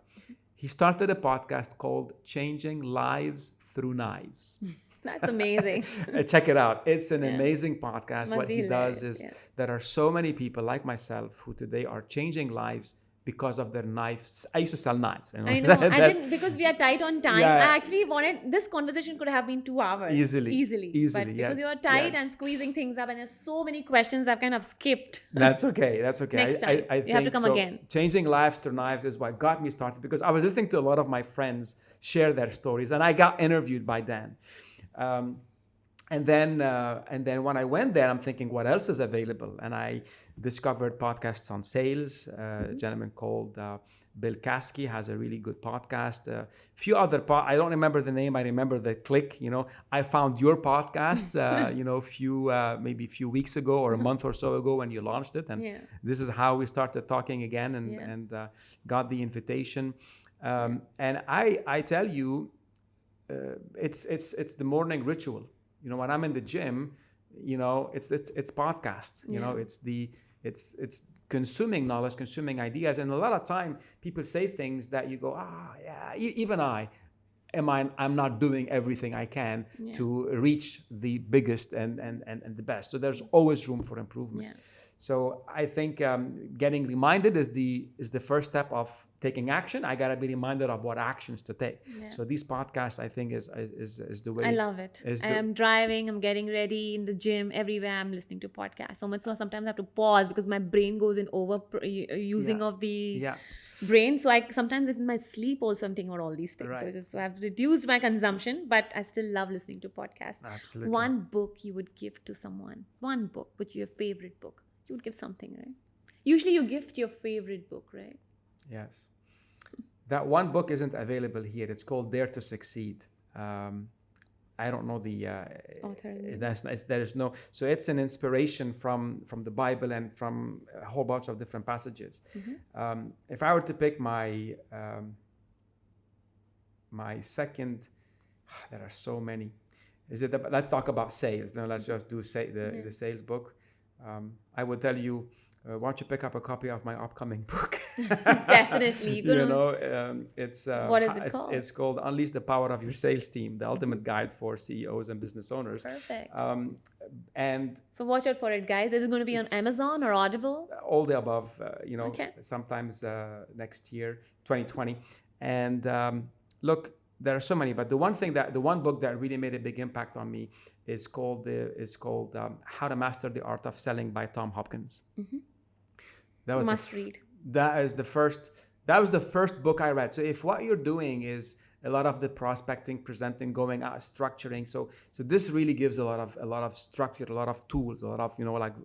he started a podcast called Changing Lives Through Knives. That's amazing. Check it out. It's an amazing podcast. What he does is there are so many people like myself who today are changing lives because of their knives. I used to sell knives. I know. I didn't, because we are tight on time. I actually wanted, this conversation could have been 2 hours. Easily. But because you are tight and squeezing things up, and there's so many questions I've kind of skipped. That's okay. Next time. I you have to come again. Changing lives through knives is what got me started, because I was listening to a lot of my friends share their stories, and I got interviewed by Dan. And then when I went there, I'm thinking, what else is available? And I discovered podcasts on sales. A gentleman called Bill Caskey has a really good podcast. A few other I don't remember the name. I remember the click. I found your podcast. Maybe a few weeks ago or a month or so ago when you launched it, and this is how we started talking again and got the invitation. And I tell you, it's the morning ritual. When I'm in the gym, it's podcasts. It's consuming knowledge, consuming ideas, and a lot of time people say things that you go, even I'm not doing everything I can to reach the biggest and the best. So there's always room for improvement. Yeah. So I think getting reminded is the first step of taking action. I gotta be reminded of what actions to take. Yeah. So these podcasts, I think, is the way. I love it. I'm driving, I'm getting ready in the gym, everywhere I'm listening to podcasts. So much so sometimes I have to pause because my brain goes in using of the brain. So I sometimes in my sleep also I'm thinking about all these things. Right. So I've reduced my consumption, but I still love listening to podcasts. Absolutely. One book you would give to someone. One book, which is your favorite book. You would give something, right? Usually you gift your favorite book, right? Yes. That one book isn't available here. It's called Dare to Succeed. I don't know the author. There's no. So it's an inspiration from the Bible and from a whole bunch of different passages. Mm-hmm. If I were to pick my second, there are so many. Let's talk about sales. Now let's just do the sales book. I would tell you, why don't you pick up a copy of my upcoming book? Definitely. It's what is it called? It's called Unleash the Power of Your Sales Team, the ultimate guide for CEOs and business owners. Perfect. And so watch out for it, guys. Is it going to be on Amazon or Audible? All the above. Sometimes next year, 2020. And look, there are so many, but the one book that really made a big impact on me is called How to Master the Art of Selling by Tom Hopkins. Mm-hmm. That was must read. That was the first book I read. So if what you're doing is a lot of the prospecting, presenting, going out, structuring, so this really gives a lot of structure, a lot of tools, a lot of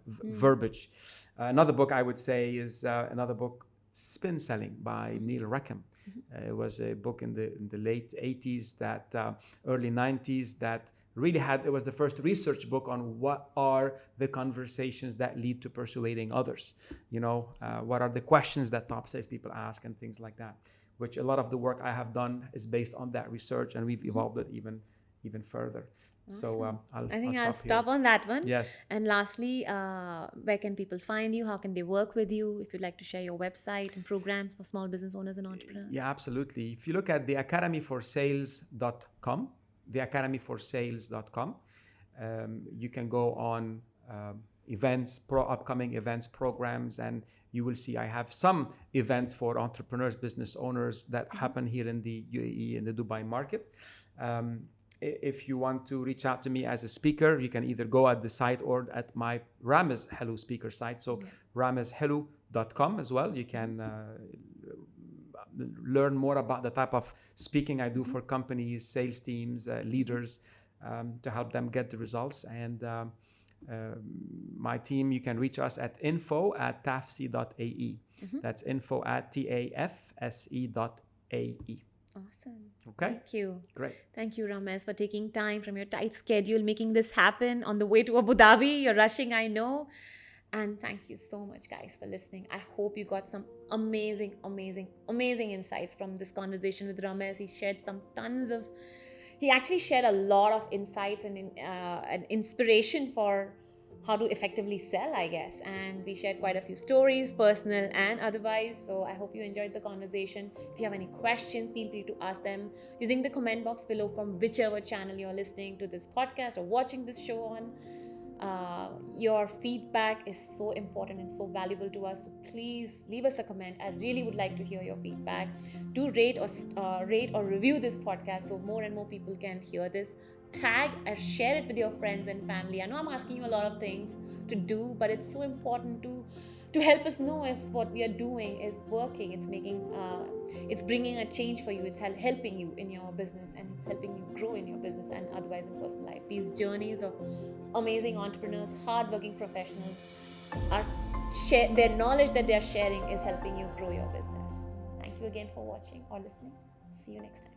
verbiage. Another book I would say is another book, Spin Selling by Neil Rackham. It was a book in the late 80s, early 90s that really it was the first research book on what are the conversations that lead to persuading others. What are the questions that top salespeople ask and things like that, which a lot of the work I have done is based on that research, and we've evolved it even further. Awesome. So I'll stop on that one. Yes. And lastly, where can people find you? How can they work with you? If you'd like to share your website and programs for small business owners and entrepreneurs. Yeah, absolutely. If you look at theacademyforsales.com, you can go on events, upcoming events, programs, and you will see I have some events for entrepreneurs, business owners that happen here in the UAE, in the Dubai market. If you want to reach out to me as a speaker, you can either go at the site or at my Ramez Helou speaker site. So ramezhelou.com as well. You can learn more about the type of speaking I do for companies, sales teams, leaders, to help them get the results. And my team, you can reach us at info@tafse.ae. That's info@tafse.ae. Awesome. Okay. Thank you. Great. Thank you, Ramez, for taking time from your tight schedule, making this happen on the way to Abu Dhabi. You're rushing, I know. And thank you so much, guys, for listening. I hope you got some amazing insights from this conversation with Ramez. He actually shared a lot of insights and inspiration for how to effectively sell, I guess. And we shared quite a few stories, personal and otherwise. So I hope you enjoyed the conversation. If you have any questions, feel free to ask them using the comment box below from whichever channel you're listening to this podcast or watching this show on. Your feedback is so important and so valuable to us. So please leave us a comment. I really would like to hear your feedback. Do rate or review this podcast so more and more people can hear this. Tag or share it with your friends and family. I know I'm asking you a lot of things to do, but it's so important to to help us know if what we are doing is working, it's bringing a change for you, it's helping you in your business, and it's helping you grow in your business and otherwise in personal life. These journeys of amazing entrepreneurs, hardworking professionals, their knowledge that they are sharing is helping you grow your business. Thank you again for watching or listening. See you next time.